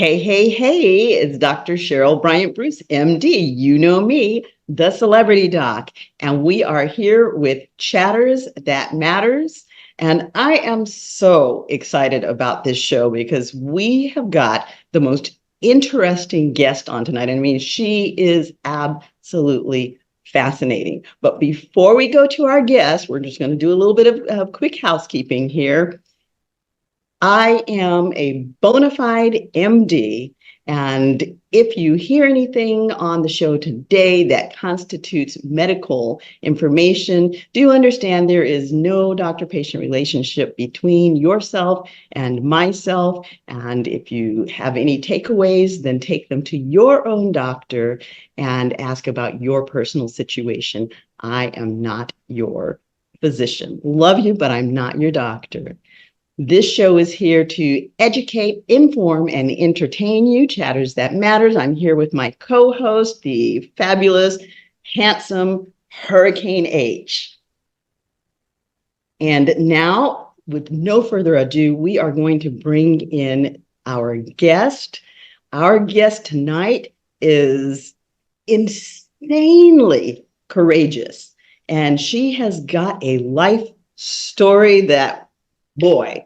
Hey, hey, hey, it's Dr. Cheryl Bryant Bruce, MD. You know me, the celebrity doc. And we are here with Chatters That Matters. And I am so excited about this show because we have got the most interesting guest on tonight. I mean, she is absolutely fascinating. But before we go to our guest, we're just going to do a little bit of quick housekeeping here. I am a bona fide MD, and if you hear anything on the show today that constitutes medical information, do understand there is no doctor-patient relationship between yourself and myself. And if you have any takeaways, then take them to your own doctor and ask about your personal situation. I am not your physician. Love you, but I'm not your doctor. This show is here to educate, inform, and entertain you. Chatters That Matters. I'm here with my co-host, the fabulous, handsome Hurricane H. And now, with no further ado, we are going to bring in our guest. Our guest tonight is insanely courageous, and she has got a life story that, boy,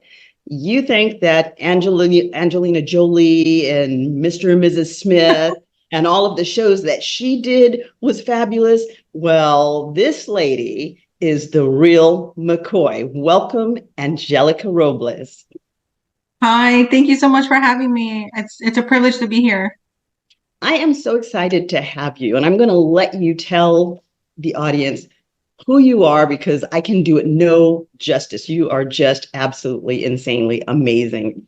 you think that Angelina Jolie and Mr. and Mrs. Smith and all of the shows that she did was fabulous. Well, this lady is the real McCoy. Welcome, Angelica Robles. Hi, thank you so much for having me. It's a privilege to be here. I am so excited to have you, and I'm going to let you tell the audience who you are because I can do it no justice. You are just absolutely insanely amazing.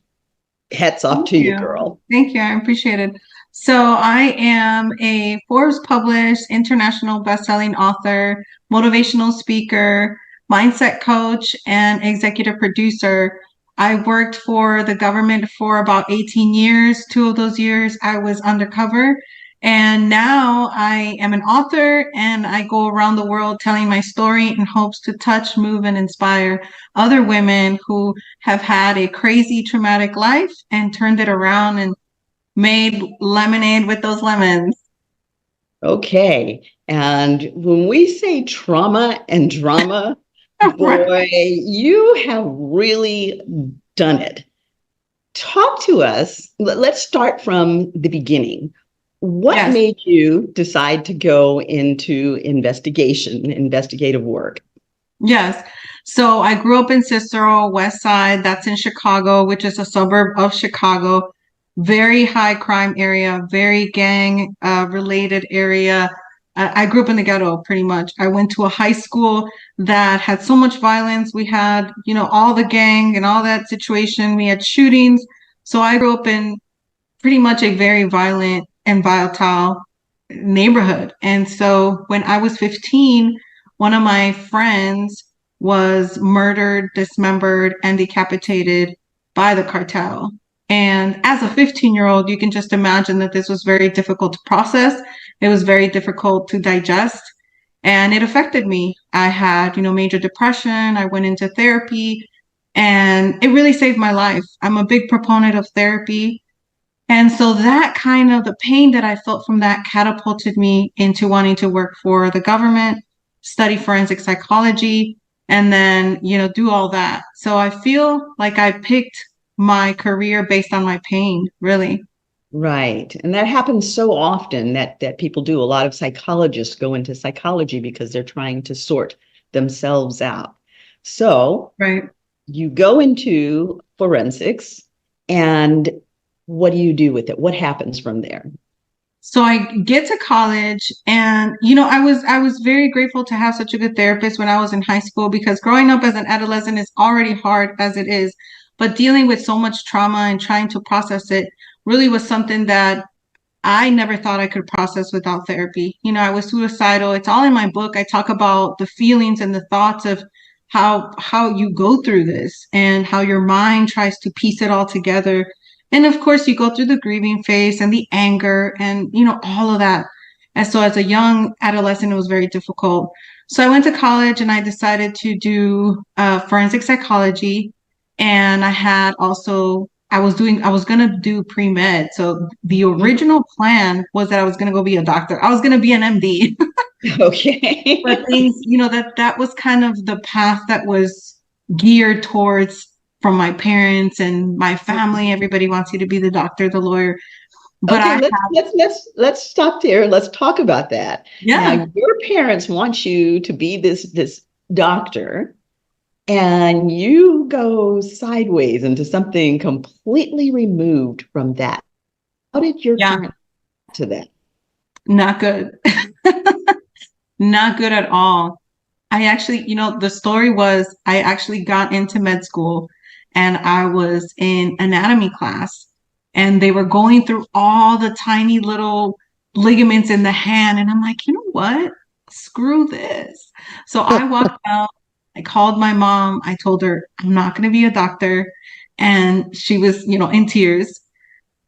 Hats off to you, girl. Thank you. I appreciate it. So I am a Forbes published international best-selling author, motivational speaker, mindset coach, and executive producer. I worked for the government for about 18 years. 2 of those years I was undercover. And now I am an author and I go around the world telling my story in hopes to touch, move, and inspire other women who have had a crazy, traumatic life and turned it around and made lemonade with those lemons. Okay. And when we say trauma and drama, boy, you have really done it. Talk to us. Let's start from the beginning. What made you decide to go into investigative work? Yes. So I grew up in Cicero, West Side. That's in Chicago, which is a suburb of Chicago. Very high crime area, very gang related area. I grew up in the ghetto pretty much. I went to a high school that had so much violence. We had, all the gang and all that situation. We had shootings. So I grew up in pretty much a very violent and volatile neighborhood. And so when I was 15, one of my friends was murdered, dismembered, and decapitated by the cartel. And as a 15-year-old, you can just imagine that this was very difficult to process. It was very difficult to digest. And it affected me. I had, major depression. I went into therapy and it really saved my life. I'm a big proponent of therapy. And so that kind of the pain that I felt from that catapulted me into wanting to work for the government, study forensic psychology, and then, do all that. So I feel like I picked my career based on my pain, really. Right. And that happens so often that people do. A lot of psychologists go into psychology because they're trying to sort themselves out. So you go into forensics, and what do you do with it? What happens from there? So I get to college and, I was very grateful to have such a good therapist when I was in high school, because growing up as an adolescent is already hard as it is, but dealing with so much trauma and trying to process it really was something that I never thought I could process without therapy. I was suicidal. It's all in my book. I talk about the feelings and the thoughts of how you go through this and how your mind tries to piece it all together. And of course, you go through the grieving phase and the anger and, all of that. And so as a young adolescent, it was very difficult. So I went to college and I decided to do forensic psychology. And I had also I was gonna do pre-med. So the original plan was that I was gonna go be a doctor. I was gonna be an MD. Okay. But things, that was kind of the path that was geared towards from my parents and my family. Everybody wants you to be the doctor, the lawyer. But Okay, let's stop there. Let's talk about that. Now, yeah, your parents want you to be this doctor, and you go sideways into something completely removed from that. How did your yeah, parents to that? not good. Not good at all. I actually, the story was I actually got into med school and I was in anatomy class and they were going through all the tiny little ligaments in the hand. And I'm like, you know what? Screw this. So I walked out. I called my mom. I told her I'm not going to be a doctor. And she was, in tears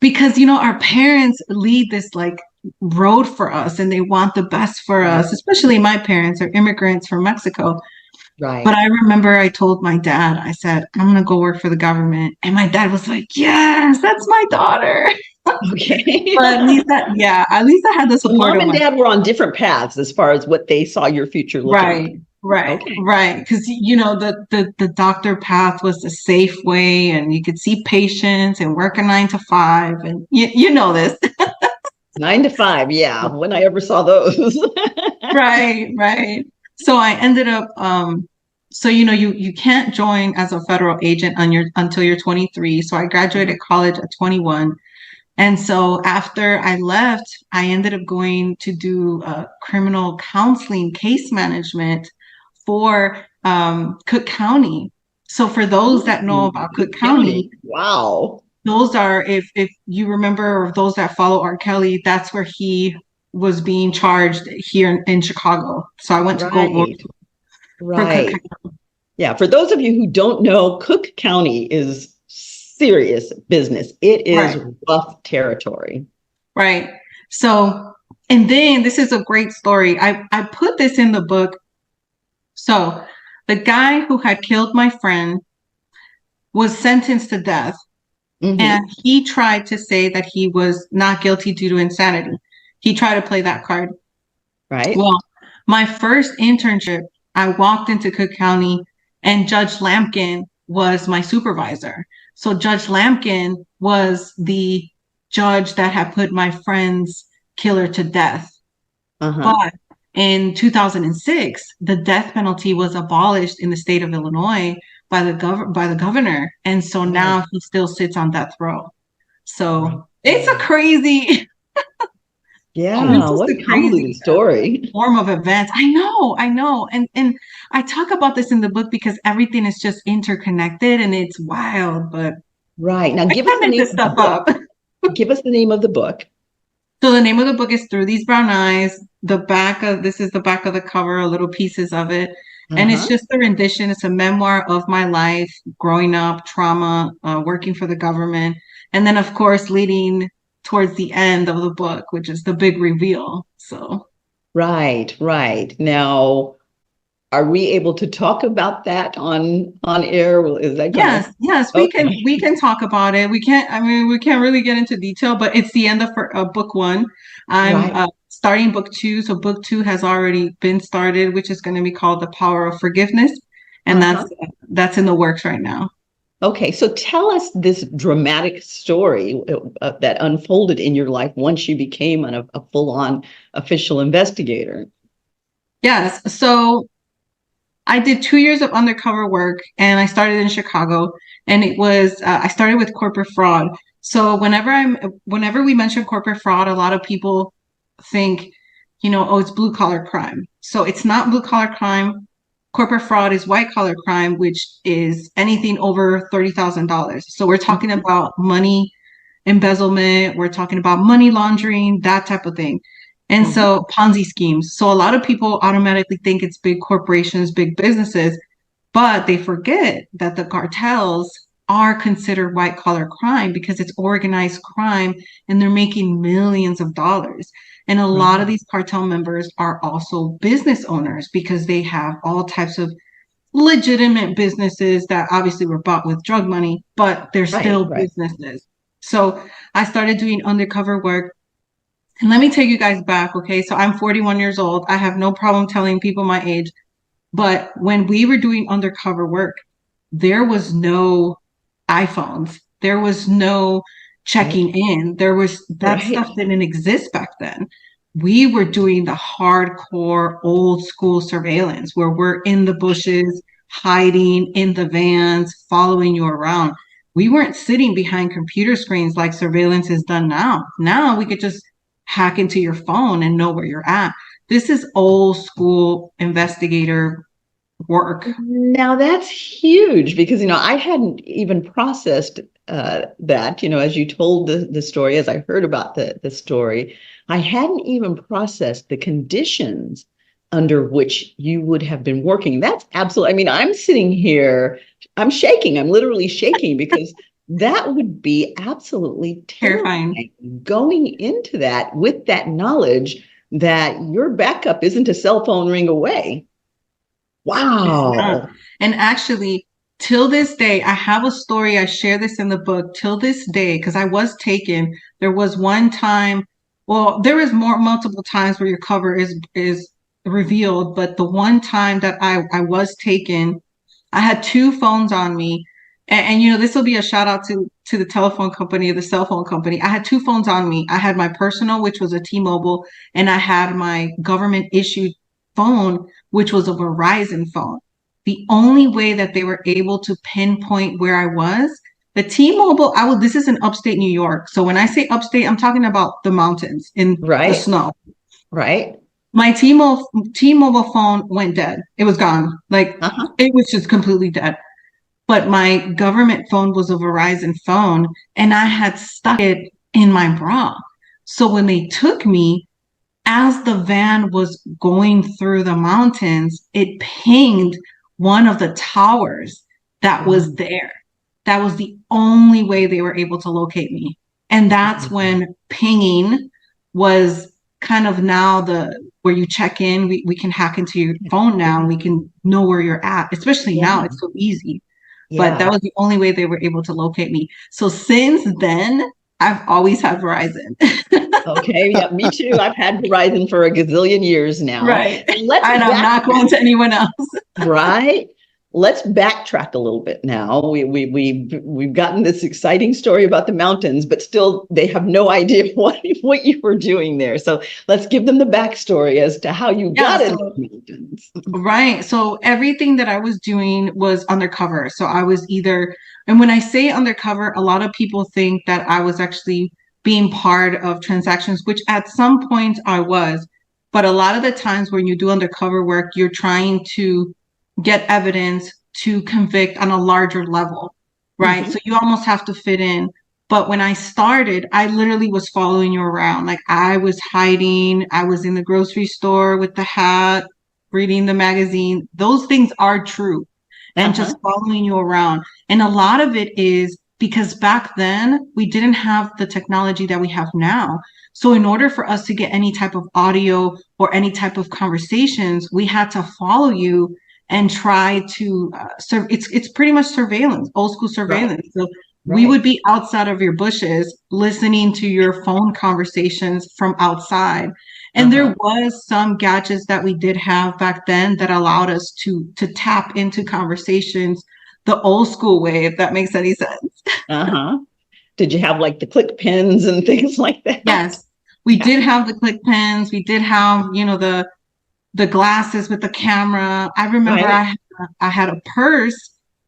because, our parents lead this like road for us and they want the best for Right, us, especially my parents are immigrants from Mexico. But right. I remember I told my dad, I said, I'm going to go work for the government. And my dad was like, yes, that's my daughter. Okay. But at least I had the So support mom of and my, dad were on different paths as far as what they saw your future looking like. right, right, Okay. right. Because, the doctor path was the safe way and you could see patients and work a 9 to 5. And you know this. 9 to 5, yeah. When I ever saw those. Right, right. So I ended up so you can't join as a federal agent until you're 23. So I graduated college at 21. And so after I left, I ended up going to do criminal counseling case management for Cook County. So for those that know Ooh, about Cook Cook County, County. Wow. those are if you remember, or those that follow R. Kelly, that's where he was being charged here in Chicago. So I went to go work Right. for Cook Right. County. Yeah. For those of you who don't know, Cook County is serious business. It is Right, rough territory. right. So, and then this is a great story. I put this in the book. So the guy who had killed my friend was sentenced to death. Hmm. And he tried to say that he was not guilty due to insanity. He tried to play that card. Right. Well, my first internship, I walked into Cook County and Judge Lampkin was my supervisor. So Judge Lampkin was the judge that had put my friend's killer to death. Uh-huh. But in 2006, the death penalty was abolished in the state of Illinois by the governor. And so Right. now he still sits on death row. Right. So it's a crazy, it's Yeah. just What a a convoluted crazy story. form of events. I know. And I talk about this in the book because everything is just interconnected and it's wild, but Right. Now I give us can't the make name this of the stuff book. up. Give us the name of the book. So the name of the book is Through These Brown Eyes. This is the back of the cover, a little pieces of it. And it's Uh-huh. just a rendition. It's a memoir of my life, growing up, trauma, working for the government. And then, of course, leading towards the end of the book, which is the big reveal. So Right. Right. Now, are we able to talk about that on air? Is that gonna? yes, Okay. we can talk about it. We can't really get into detail, but it's the end of book one. I'm Right. starting book two. So book two has already been started, which is going to be called The Power of Forgiveness. And Uh-huh. that's in the works right now. Okay, so tell us this dramatic story that unfolded in your life once you became a full-on official investigator. Yes. So I did 2 years of undercover work and I started in Chicago and it was, I started with corporate fraud. So whenever we mention corporate fraud, a lot of people think, oh, it's blue collar crime. So it's not blue collar crime. Corporate fraud is white collar crime, which is anything over $30,000. So we're talking about money embezzlement, we're talking about money laundering, that type of thing. And Mhm. so Ponzi schemes. So a lot of people automatically think it's big corporations, big businesses, but they forget that the cartels are considered white collar crime because it's organized crime and they're making millions of dollars. And a lot of Right. these cartel members are also business owners because they have all types of legitimate businesses that obviously were bought with drug money, but they're Right, still right. businesses. So I started doing undercover work. And let me take you guys back, okay? So I'm 41 years old. I have no problem telling people my age. But when we were doing undercover work, there was no iPhones. There was no Right, checking in. There was that right. stuff didn't exist back then. We were doing the hardcore old school surveillance where we're in the bushes, hiding in the vans, following you around. We weren't sitting behind computer screens like surveillance is done now. Now we could just hack into your phone and know where you're at. This is old school investigator work. Now that's huge because, I hadn't even processed that, as you told the story, as I heard about the story, I hadn't even processed the conditions under which you would have been working. That's absolutely, I'm sitting here, I'm shaking, I'm literally shaking because that would be absolutely Terrifying. terrifying going into that with that knowledge that your backup isn't a cell phone ring away. It's not. Wow. And actually, till this day, I have a story. I share this in the book. Till this day, because I was taken, there was one time, well, there is more multiple times where your cover is revealed, but the one time that I was taken, I had two phones on me. And this will be a shout out to the telephone company, the cell phone company. I had two phones on me. I had my personal, which was a T-Mobile, and I had my government issued phone, which was a Verizon phone. The only way that they were able to pinpoint where I was, the T-Mobile, this is in upstate New York. So when I say upstate, I'm talking about the mountains in the Right, snow. right. My T-Mobile phone went dead. It was gone. Like Uh-huh. it was just completely dead. But my government phone was a Verizon phone and I had stuck it in my bra. So when they took me, as the van was going through the mountains, it pinged one of the towers that was Wow. there. That was the only way they were able to locate me. And that's when pinging was kind of now the where you check in, we can hack into your phone now and we can know where you're at, especially now, Yeah, it's so easy. But that yeah. was the only way they were able to locate me. So since then, I've always had Verizon. Okay, yeah, me too. I've had Verizon for a gazillion years now. Right. Let's And I'm not backtrack, going to anyone else. right? Let's backtrack a little bit now. We've gotten this exciting story about the mountains, but still they have no idea what you were doing there. So let's give them the backstory as to how you Yeah, got in so the mountains. right. So everything that I was doing was undercover. So I was either, and when I say undercover, a lot of people think that I was actually being part of transactions, which at some point I was. But a lot of the times when you do undercover work, you're trying to get evidence to convict on a larger level, right? Mhm. So you almost have to fit in. But when I started, I literally was following you around. Like I was hiding, I was in the grocery store with the hat, reading the magazine. Those things are true. And Uh-huh. just following you around. And a lot of it is because back then we didn't have the technology that we have now. So in order for us to get any type of audio or any type of conversations, we had to follow you and try to it's pretty much surveillance, old school Right, surveillance. So we right. would be outside of your bushes listening to your phone conversations from outside. And Uh-huh. there was some gadgets that we did have back then that allowed us to tap into conversations the old school way, if that makes any sense. Uh-huh. Did you have like the click pens and things like that? Yes, we Yeah. did have the click pens. We did have, the glasses with the camera. I remember Right. I had a purse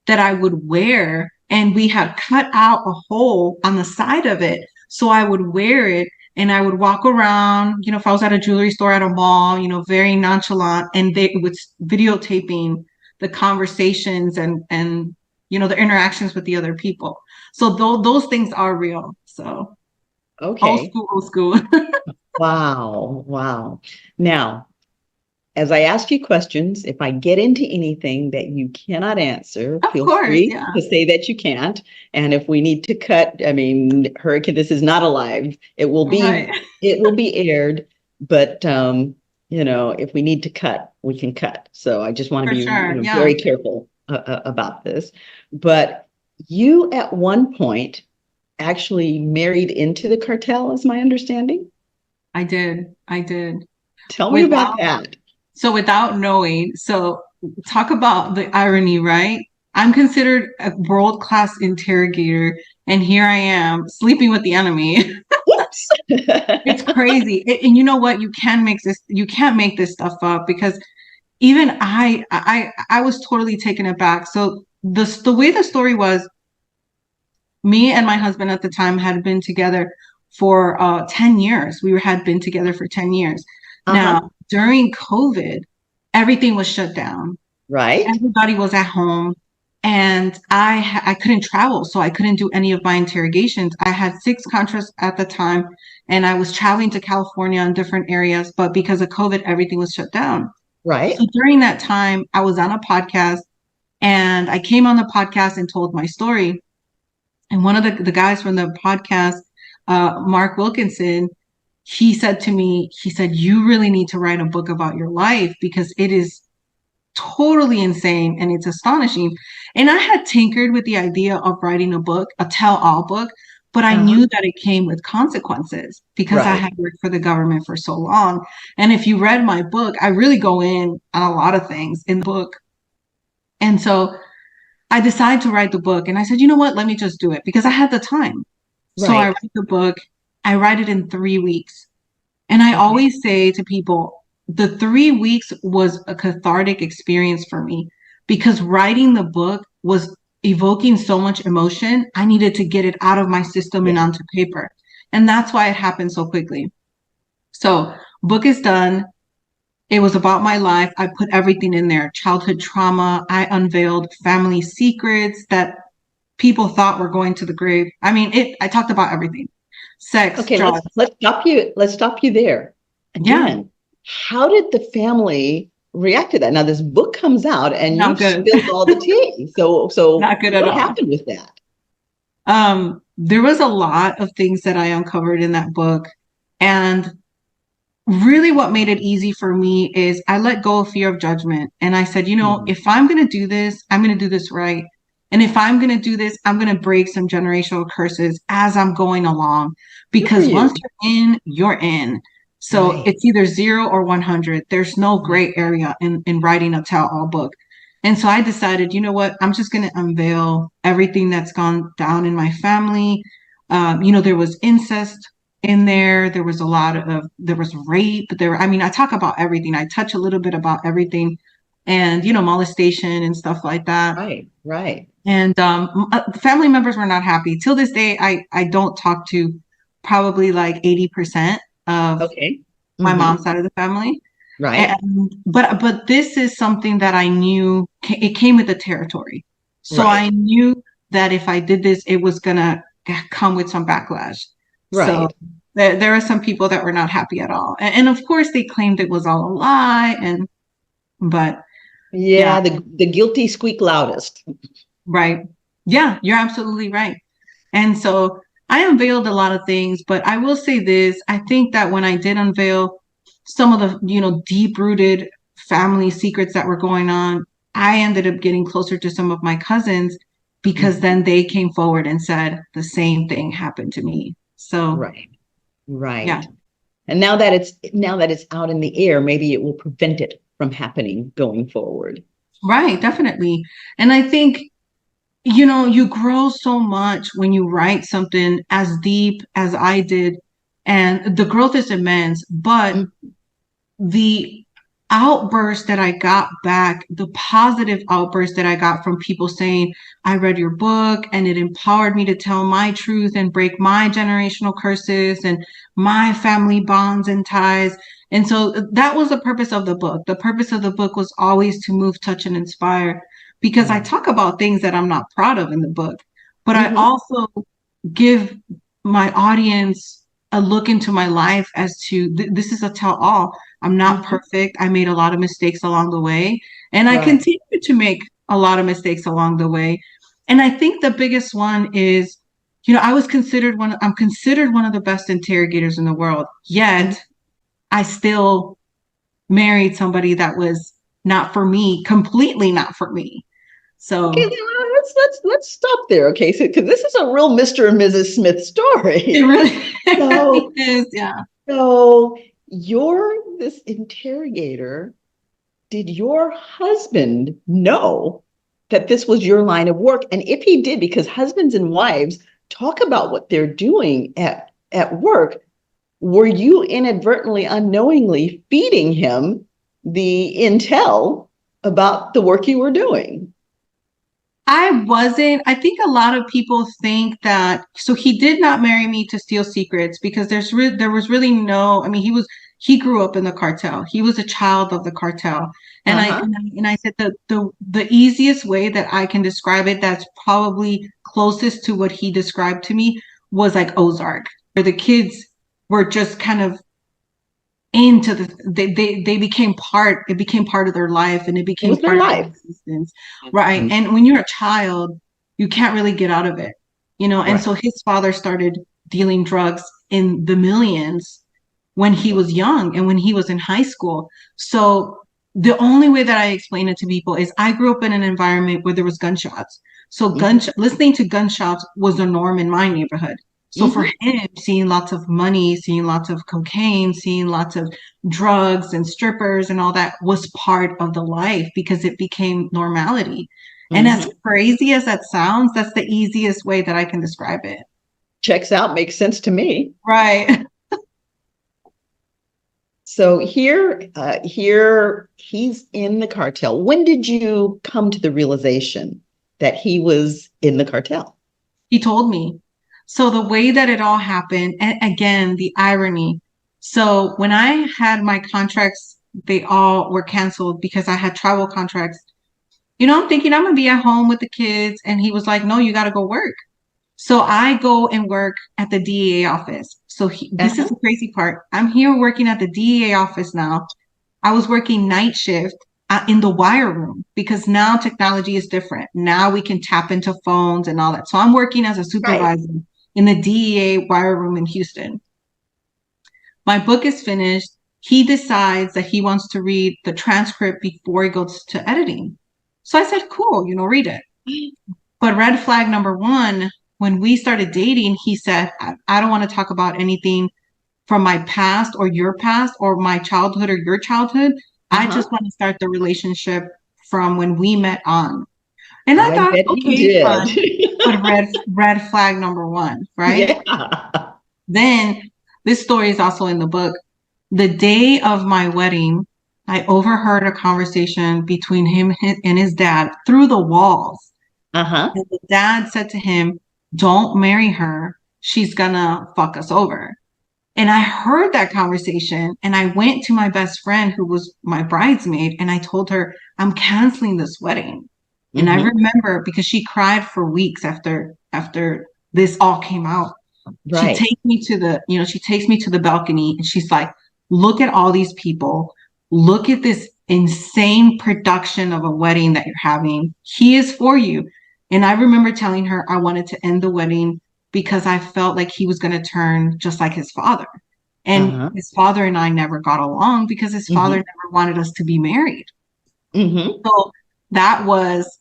that I would wear, and we had cut out a hole on the side of it. So I would wear it and I would walk around, if I was at a jewelry store at a mall, very nonchalant, and they was videotaping the conversations and the interactions with the other people. So those things are real. So old Okay. school, old school. Wow. Wow. Now, as I ask you questions, if I get into anything that you cannot answer, Of feel course, free yeah. to say that you can't. And if we need to cut, Hurricane, this is not alive. Right. It will be aired, but if we need to cut, we can cut. So I just want to For be, sure. Yeah. very careful about this. But you at one point actually married into the cartel, is my understanding. I did. I did. Tell me about Without that. without knowing, so talk about the irony, right? I'm considered a world-class interrogator, and here I am sleeping with the enemy. Whoops. It's crazy. And you know what? You can't make this stuff up because even I was totally taken aback. So the way the story was, me and my husband at the time had been together for 10 years. Had been together for 10 years. Uh-huh. Now, during COVID, everything was shut down. Right. Everybody was at home and I couldn't travel, so I couldn't do any of my interrogations. I had 6 contracts at the time and I was traveling to California in different areas, but because of COVID, everything was shut down. Right. So during that time, I was on a podcast and I came on the podcast and told my story. And one of the guys from the podcast, Mark Wilkinson, he said to me, he said, you really need to write a book about your life because it is totally insane and it's astonishing. And I had tinkered with the idea of writing a book, a tell-all book, but I knew that it came with consequences because I Right. had worked for the government for so long. And if you read my book, I really go in on a lot of things in the book. And so I decided to write the book and I said, you know what, let me just do it because I had the time. So I Right. write the book. I write it in 3 weeks. And I Okay. always say to people, the 3 weeks was a cathartic experience for me because writing the book was evoking so much emotion. I needed to get it out of my system and Yeah. onto paper. And that's why it happened so quickly. So, book is done. It was about my life. I put everything in there, childhood trauma. I unveiled family secrets that people thought were going to the grave. I mean, I talked about everything. Sex, Okay, let's drugs. let's stop you. Let's stop you there. Yeah, Again, how did the family react to that? Now this book comes out and not you've good. spilled all the tea. So Not good at what all. happened with that? There was a lot of things that I uncovered in that book. And really what made it easy for me is I let go of fear of judgment. And I said, Mhm. if I'm going to do this, I'm going to do this right. And if I'm going to do this, I'm going to break some generational curses as I'm going along. Good for Because once you. you're in, you're in. So Right. it's either 0 or 100. There's no gray area in writing a tell-all book. And so I decided, you know what? I'm just going to unveil everything that's gone down in my family. There was incest in there. There was there was rape. I talk about everything. I touch a little bit about everything and, molestation and stuff like that. Right. Right. And family members were not happy. Till this day, I don't talk to probably like 80% of Okay. my Hmm. mom's side of the family. Right. But this is something that I knew it came with the territory. So I Right. knew that if I did this, it was gonna come with some backlash. So Right. there are some people that were not happy at all. And of course they claimed it was all a lie. But yeah, Yeah, the guilty squeak loudest. right. Yeah, you're absolutely right. And so I unveiled a lot of things, but I will say this, I think that when I did unveil some of the, deep rooted family secrets that were going on, I ended up getting closer to some of my cousins because Mhm. then they came forward and said the same thing happened to me. So, Right. yeah, Right. And now that it's out in the air, maybe it will prevent it from happening going forward. right, definitely. And I think, you grow so much when you write something as deep as I did, and the growth is immense, but Mm. the outburst that I got back, the positive outburst that I got from people saying, I read your book and it empowered me to tell my truth and break my generational curses and my family bonds and ties. And so that was the purpose of the book. The purpose of the book was always to move, touch, and inspire because I Right. talk about things that I'm not proud of in the book, but I Hmm. also give my audience a look into my life as to this is a tell all. I'm not Hmm. perfect. I made a lot of mistakes along the way, and I Right. continue to make a lot of mistakes along the way. And I think the biggest one is, I'm considered one of the best interrogators in the world. Mhm. Yet I still married somebody that was not for me, completely not for me. Okay, So let's stop there. Okay, so because this is a real Mr. and Mrs. Smith story. it really, it really So, is. Yeah. so you're this interrogator. Did your husband know that this was your line of work? And if he did, because husbands and wives talk about what they're doing at work, were you inadvertently, unknowingly feeding him the intel about the work you were doing? I wasn't. I think a lot of people think that. So he did not marry me to steal secrets because there was really no. I mean, he grew up in the cartel. He was a child of the cartel, and I Uh-huh. and I said the easiest way that I can describe it, that's probably closest to what he described to me, was like Ozark, where the kids were just kind of into they became part, it became part of their life, and it It became was their part of their life. existence, right? Mhm. And when you're a child, you can't really get out of it, and Right. so his father started dealing drugs in the millions when he was young and when he was in high school. So the only way that I explain it to people is I grew up in an environment where there was gunshots. So Mhm. listening to gunshots was the norm in my neighborhood. So for Mhm. him, seeing lots of money, seeing lots of cocaine, seeing lots of drugs and strippers and all that was part of the life because it became normality. And as Mhm. crazy as that sounds, that's the easiest way that I can describe it. Checks out, makes sense to me. Right. So here he's in the cartel. When did you come to the realization that he was in the cartel? He told me. So the way that it all happened, and again, the irony. So when I had my contracts, they all were canceled because I had travel contracts. I'm thinking I'm gonna be at home with the kids. And he was like, no, you gotta go work. So I go and work at the DEA office. So this is Uh-huh. the crazy part. I'm here working at the DEA office now. I was working night shift in the wire room because now technology is different. Now we can tap into phones and all that. So I'm working as a Right. supervisor in the DEA wire room in Houston. My book is finished. He decides that he wants to read the transcript before he goes to editing. So I said, cool, read it. But red flag number one, when we started dating, he said, I don't want to talk about anything from my past or your past or my childhood or your childhood. I Uh-huh. just want to start the relationship from when we met on. And I I thought, bet he okay, did. fine. But red flag number one, right? Yeah. Then this story is also in the book. The day of my wedding, I overheard a conversation between him and his dad through the walls. Uh-huh. And the dad said to him, don't marry her. She's gonna fuck us over. And I heard that conversation and I went to my best friend who was my bridesmaid and I told her, I'm canceling this wedding. And I Mm-hmm. remember because she cried for weeks after this all came out. Right. She takes me to the balcony and she's like, look at all these people. Look at this insane production of a wedding that you're having. He is for you. And I remember telling her I wanted to end the wedding because I felt like he was going to turn just like his father. And Uh-huh. his father and I never got along because his father Mm-hmm. never wanted us to be married. Mm-hmm. So that was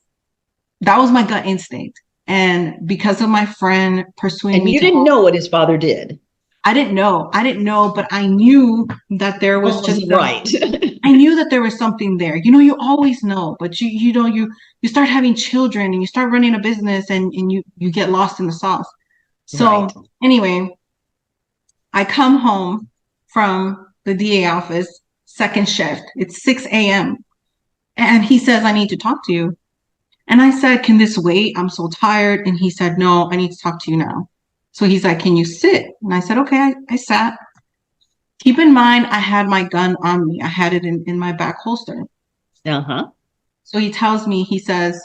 that was my gut instinct. And because of my friend pursuing And me you to didn't go, know what his father did. I didn't know. I didn't know, but I knew that there was What just wasn't right. I knew that there was something there. You always know, but you start having children and you start running a business and you get lost in the sauce. So Right. anyway, I come home from the DA office, second shift. It's 6 a.m. And he says, I need to talk to you. And I said, can this wait? I'm so tired. And he said, no, I need to talk to you now. So he's like, can you sit? And I said, okay, I sat. Keep in mind, I had my gun on me. I had it in my back holster. Uh-huh. So he tells me, he says,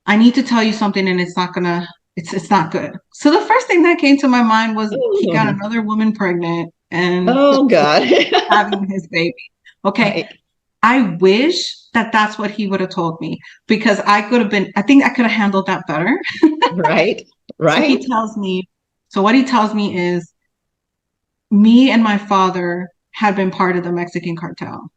I need to tell you something and it's not good. So the first thing that came to my mind was he got Oh, another woman pregnant and oh God. having his baby. Okay. Right. I wish that that's what he would have told me because I think I could have handled that better. Right. So Right. what he tells me is me and my father had been part of the Mexican cartel.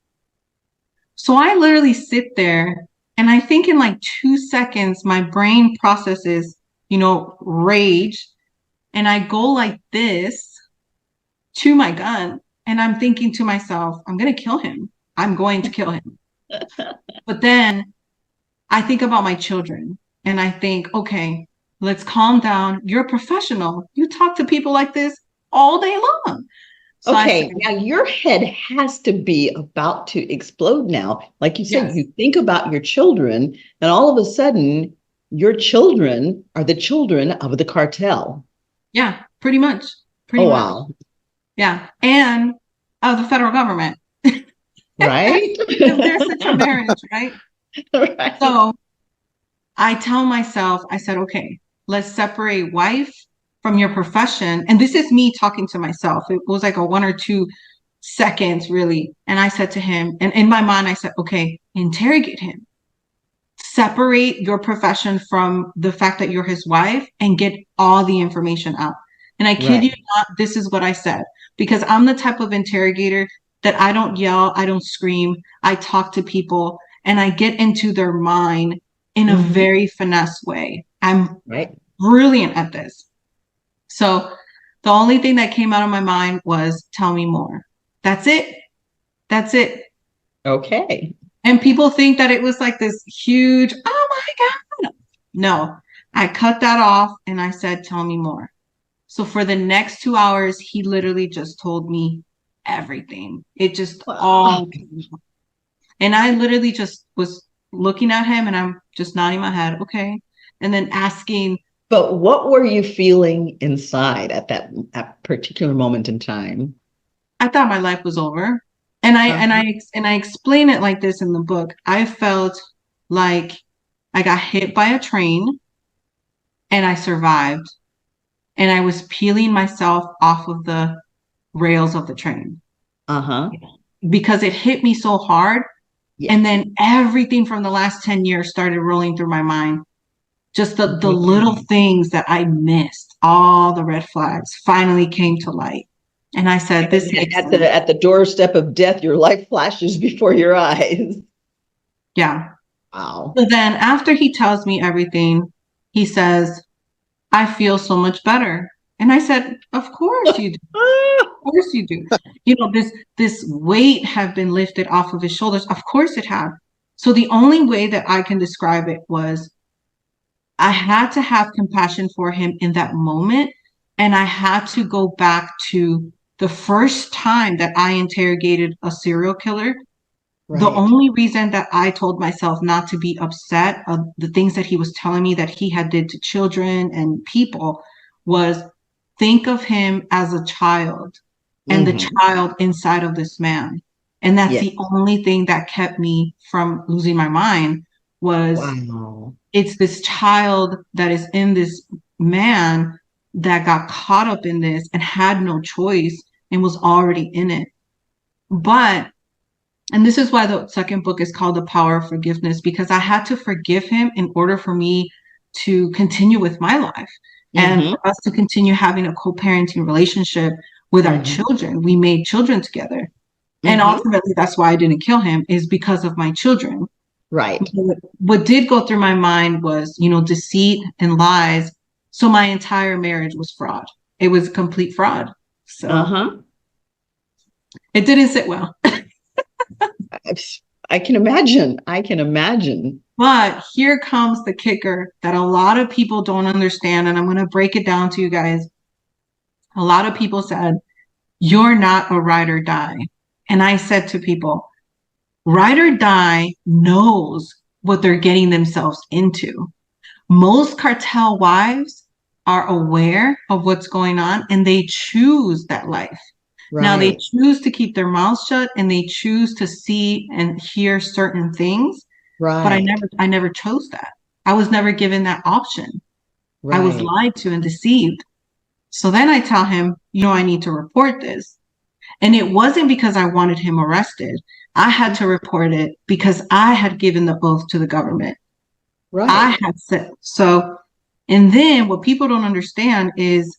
So I literally sit there and I think in like 2 seconds, my brain processes, rage. And I go like this to my gun. And I'm thinking to myself, I'm going to kill him. I'm going to kill him. But then I think about my children and I think, okay, let's calm down. You're a professional. You talk to people like this all day long. So Okay, now your head has to be about to explode now. Like you said, yes. you think about your children, and all of a sudden, your children are the children of the cartel. Yeah, pretty much. Oh, wow. Yeah. And of the federal government. Right? Because there's such a marriage, right? Right. So I tell myself, I said, okay, let's separate wife from your profession. And this is me talking to myself. It was like a 1 or 2 seconds, really. And I said to him, and in my mind, I said, okay, interrogate him. Separate your profession from the fact that you're his wife and get all the information out. And I kid you not, this is what I said, because I'm the type of interrogator that I don't yell, I don't scream, I talk to people and I get into their mind in a very finesse way. I'm brilliant at this. So the only thing that came out of my mind was, tell me more. That's it. That's it. Okay. And people think that it was like this huge, oh my God. No, I cut that off and I said, tell me more. So for the next 2 hours, he literally just told me everything. It just all came out. And I literally just was looking at him and I'm just nodding my head, okay. And then asking. But what were you feeling inside at that particular moment in time? I thought my life was over. And I explain it like this in the book. I felt like I got hit by a train and I survived. And I was peeling myself off of the rails of the train. Because it hit me so hard. Yeah. And then everything from the last 10 years started rolling through my mind. Just the little things that I missed, all the red flags finally came to light. And I said, this makes sense. At the doorstep of death, your life flashes before your eyes. Yeah. Wow. So then after he tells me everything, he says, I feel so much better. And I said, of course you do. Of course you do. This weight have been lifted off of his shoulders. Of course it have. So the only way that I can describe it was I had to have compassion for him in that moment. And I had to go back to the first time that I interrogated a serial killer. Right. The only reason that I told myself not to be upset of the things that he was telling me that he had did to children and people was think of him as a child and the child inside of this man. And that's the only thing that kept me from losing my mind was it's this child that is in this man that got caught up in this and had no choice and was already in it. And this is why the second book is called The Power of Forgiveness, because I had to forgive him in order for me to continue with my life and for us to continue having a co-parenting relationship with our children. We made children together. And ultimately, that's why I didn't kill him, is because of my children. Right. What did go through my mind was, deceit and lies. So my entire marriage was fraud. It was complete fraud. So it didn't sit well. I can imagine. But here comes the kicker that a lot of people don't understand. And I'm going to break it down to you guys. A lot of people said, you're not a ride or die. And I said to people, ride or die knows what they're getting themselves into. Most cartel wives are aware of what's going on and they choose that life. Right. Now they choose to keep their mouths shut and they choose to see and hear certain things. Right. But I never chose that. I was never given that option. Right. I was lied to and deceived. So then I tell him, I need to report this. And it wasn't because I wanted him arrested. I had to report it because I had given the oath to the government. Right. I had said so. And then what people don't understand is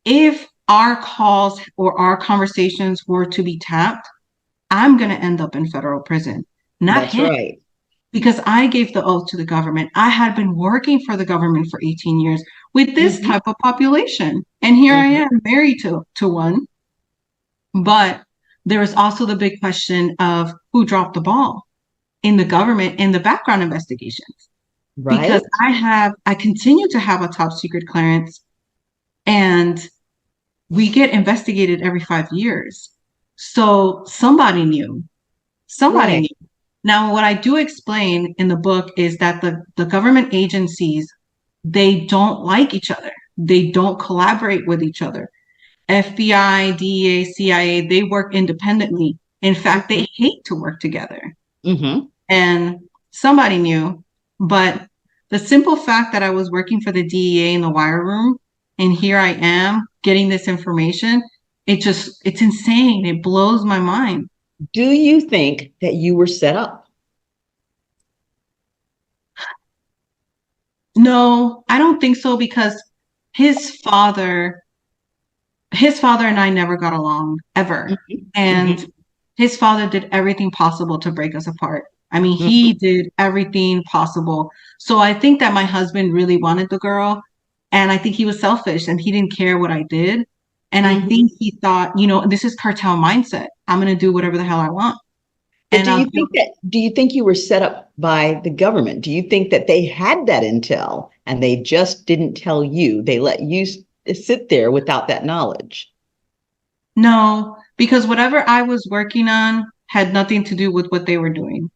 if our calls or our conversations were to be tapped, I'm going to end up in federal prison, not That's him, right. because I gave the oath to the government. I had been working for the government for 18 years with this Mhm, type of population. And here I mhm. am married to one. But there is also the big question of who dropped the ball in the government in the background investigations. Because Right, I continue to have a top secret clearance, and we get investigated every 5 years. So somebody knew. Somebody right. knew. Now, what I do explain in the book is that the government agencies, they don't like each other. They don't collaborate with each other. FBI, DEA, CIA, they work independently. In fact, Mhm, they hate to work together. mhm. And somebody knew, but the simple fact that I was working for the DEA in the wire room and here I am getting this information, it's insane. It blows my mind. Do you think that you were set up? No, I don't think so because his father, his father and I never got along ever. Mhm, And mhm, his father did everything possible to break us apart. I mean, he mhm, did everything possible. So I think that my husband really wanted the girl. And I think he was selfish and he didn't care what I did. And I mhm. think he thought, this is cartel mindset. I'm going to do whatever the hell I want. But And I'll do. do you think you were set up by the government? Do you think that they had that intel and they just didn't tell you? They let you sit there without that knowledge. No, because whatever I was working on had nothing to do with what they were doing.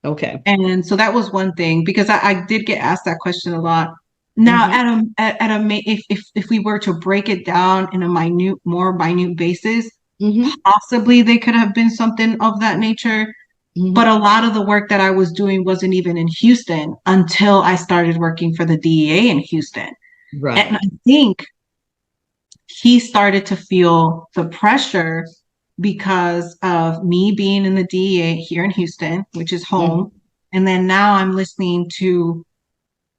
Okay. And so that was one thing because I did get asked that question a lot. Now, Hmm. if we were to break it down in a more minute basis, Hmm. possibly they could have been something of that nature. But Hmm. a lot of the work that I was doing wasn't even in Houston until I started working for the DEA in Houston. And I Right. think he started to feel the pressure because of me being in the DEA here in Houston, which is home. Hmm. And then now I'm listening to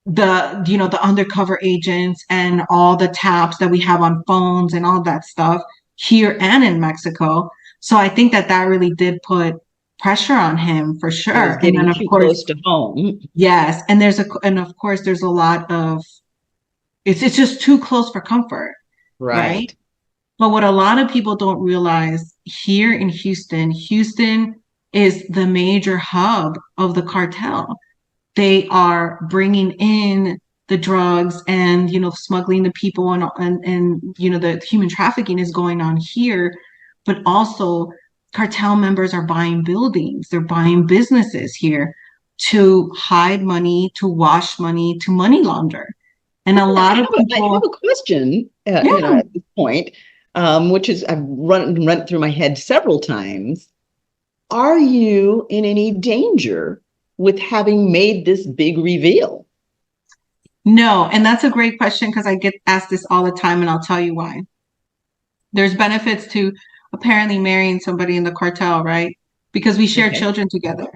the undercover agents and all the taps that we have on phones and all that stuff here and in Mexico. So I think that that really did put pressure on him for It was sure. And then getting of too course, close to home. yes, and of course there's a lot of it's just too close for comfort, right? Right. But what a lot of people don't realize here in Houston, Houston is the major hub of the cartel. They are bringing in the drugs and smuggling the people and the human trafficking is going on here, but also cartel members are buying buildings, they're buying businesses here to hide money, to wash money, to money launder. And a lot of I have people, a question, yeah. at this point, which is I've run it through my head several times. Are you in any danger with having made this big reveal? No, and that's a great question because I get asked this all the time, and I'll tell you why. There's benefits to apparently marrying somebody in the cartel, right? Because we share Okay. children together.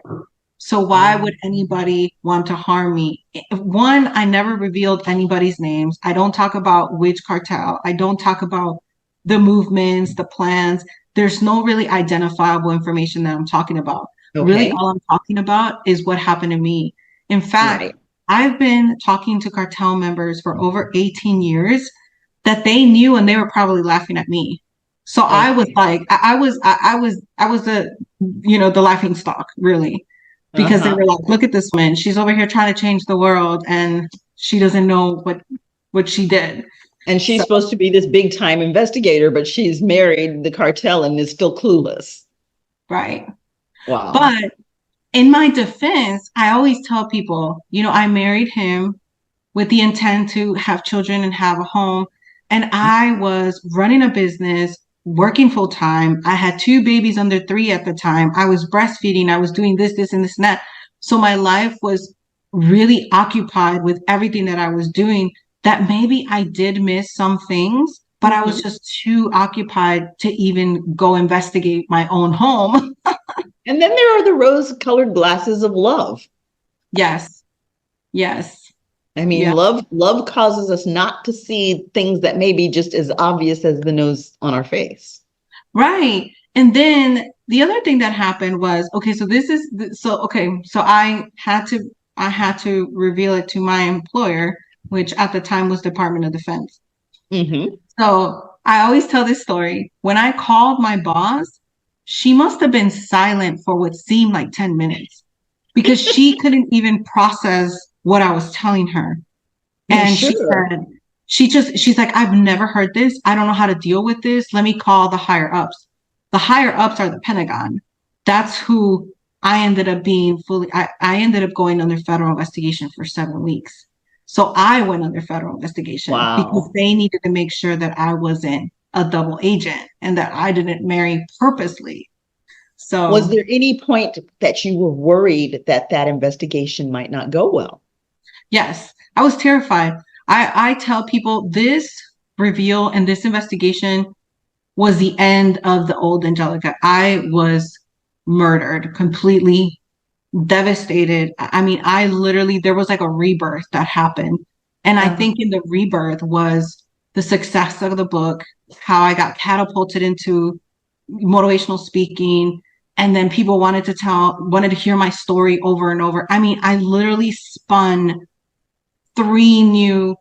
So why would anybody want to harm me? One, I never revealed anybody's names. I don't talk about which cartel. I don't talk about the movements, the plans. There's no really identifiable information that I'm talking about. Really, Okay. all I'm talking about is what happened to me. In fact, Right. I've been talking to cartel members for over 18 years that they knew and they were probably laughing at me. So I was Okay. like, I was the laughing stock, really, because they Uh-huh. were like, look at this woman. She's over here trying to change the world and she doesn't know what she did. And she's So, supposed to be this big time investigator, but she's married the cartel and is still clueless. right. Wow. But in my defense, I always tell people, I married him with the intent to have children and have a home. And I was running a business, working full time. I had two babies under 3 at the time. I was breastfeeding. I was doing this, and this, and that. So my life was really occupied with everything that I was doing that maybe I did miss some things, but I was Mhm. just too occupied to even go investigate my own home. And then there are the rose-colored glasses of love. Yes, yes. I mean, Yeah. love causes us not to see things that may be just as obvious as the nose on our face. Right. And then the other thing that happened was, okay, so this is so I had to reveal it to my employer, which at the time was Department of Defense. Hmm. So I always tell this story. When I called my boss, she must have been silent for what seemed like 10 minutes because she couldn't even process what I was telling her. I'm And she sure. said, she's like, I've never heard this. I don't know how to deal with this. Let me call the higher ups. The higher ups are the Pentagon. That's who I ended up being I ended up going under federal investigation for 7 weeks. So I went under federal investigation because Wow. they needed to make sure that I wasn't a double agent and that I didn't marry purposely. Was So there any point that you were worried that that investigation might not go well? yes, I was terrified. I tell people this reveal and this investigation was the end of the old Angelica. I was murdered, completely devastated. I mean, I literally, there was like a rebirth that happened. And I Uh-huh. think in the rebirth was the success of the book, how I got catapulted into motivational speaking. And then people wanted to hear my story over and over. I mean, I literally spun 3 new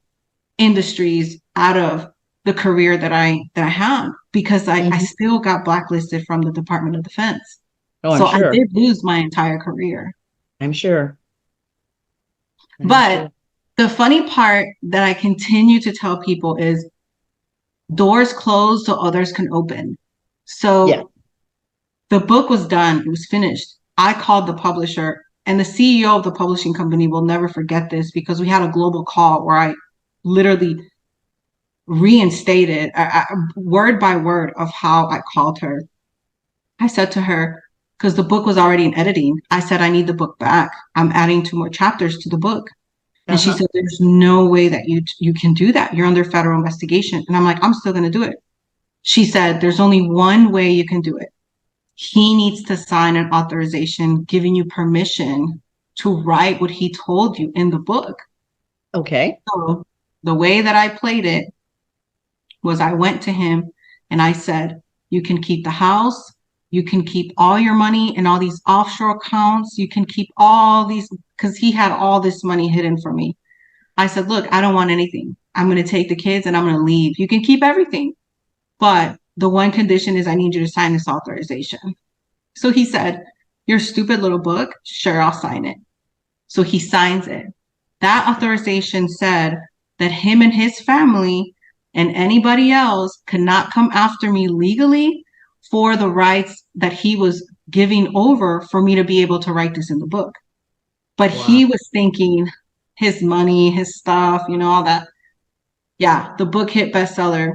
industries out of the career that I had because I Hmm. still got blacklisted from the Department of Defense. Oh, I'm So I sure. did lose my entire career. I'm sure. I'm But sure. the funny part that I continue to tell people is doors closed so others can open. Yeah. So the book was done, it was finished. I called the publisher, and the CEO of the publishing company will never forget this because we had a global call where I literally reinstated word by word of how I called her. I said to her, because the book was already in editing, I said, I need the book back. I'm adding 2 more chapters to the book. And she Uh-huh. said, there's no way that you can do that. You're under federal investigation. And I'm like, I'm still going to do it. She said, there's only one way you can do it. He needs to sign an authorization giving you permission to write what he told you in the book. Okay. So the way that I played it was I went to him and I said, you can keep the house, you can keep all your money in all these offshore accounts, you can keep all these, because he had all this money hidden from me. I said, look, I don't want anything. I'm going to take the kids and I'm going to leave. You can keep everything. But the one condition is I need you to sign this authorization. So he said, your stupid little book, sure, I'll sign it. So he signs it. That authorization said that him and his family and anybody else could not come after me legally for the rights that he was giving over for me to be able to write this in the book. But Wow. he was thinking his money, his stuff, all that. Yeah, the book hit bestseller.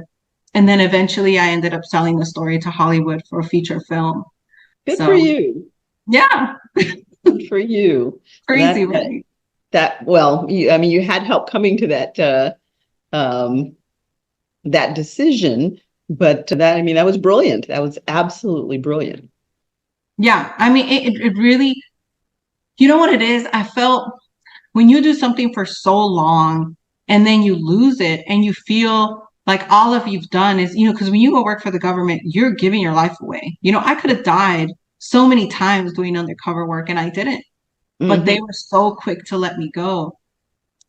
And then eventually I ended up selling the story to Hollywood for a feature film. Good for So, you. yeah, Good for you. crazy, That that right? well, I mean, you had help coming to um that decision, but that, I mean, that was brilliant. That was absolutely brilliant. Yeah, I mean, it really, you know what it is? I felt when you do something for so long and then you lose it and you feel like all of you've done is, because when you go work for the government, you're giving your life away. I could have died so many times doing undercover work and I didn't, but they Hmm. were so quick to let me go.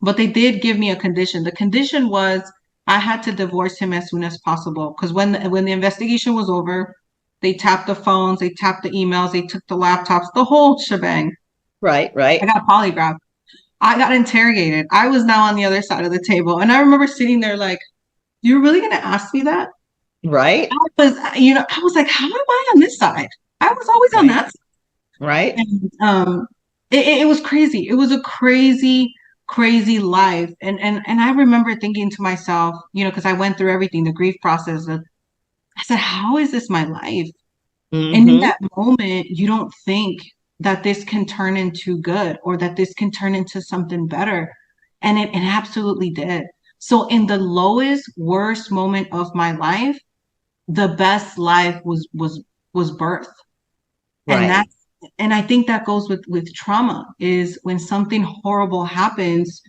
But they did give me a condition. The condition was I had to divorce him as soon as possible because when the investigation was over, they tapped the phones, they tapped the emails, they took the laptops, the whole shebang. Right, I right, got polygraphed. I got interrogated. I was now on the other side of the table. And I remember sitting there like, you're really going to ask me that? right, I was like, how am I on this side? I was always on right, that side. right. And it was crazy. It was a crazy, crazy life. And I remember thinking to myself, because I went through everything, the grief process. I said, how is this my life? And in Hmm. that moment, you don't think that this can turn into good or that this can turn into something better. And it absolutely did. So in the lowest, worst moment of my life, the best life was birth. And Right. and I think that goes with trauma is when something horrible happens,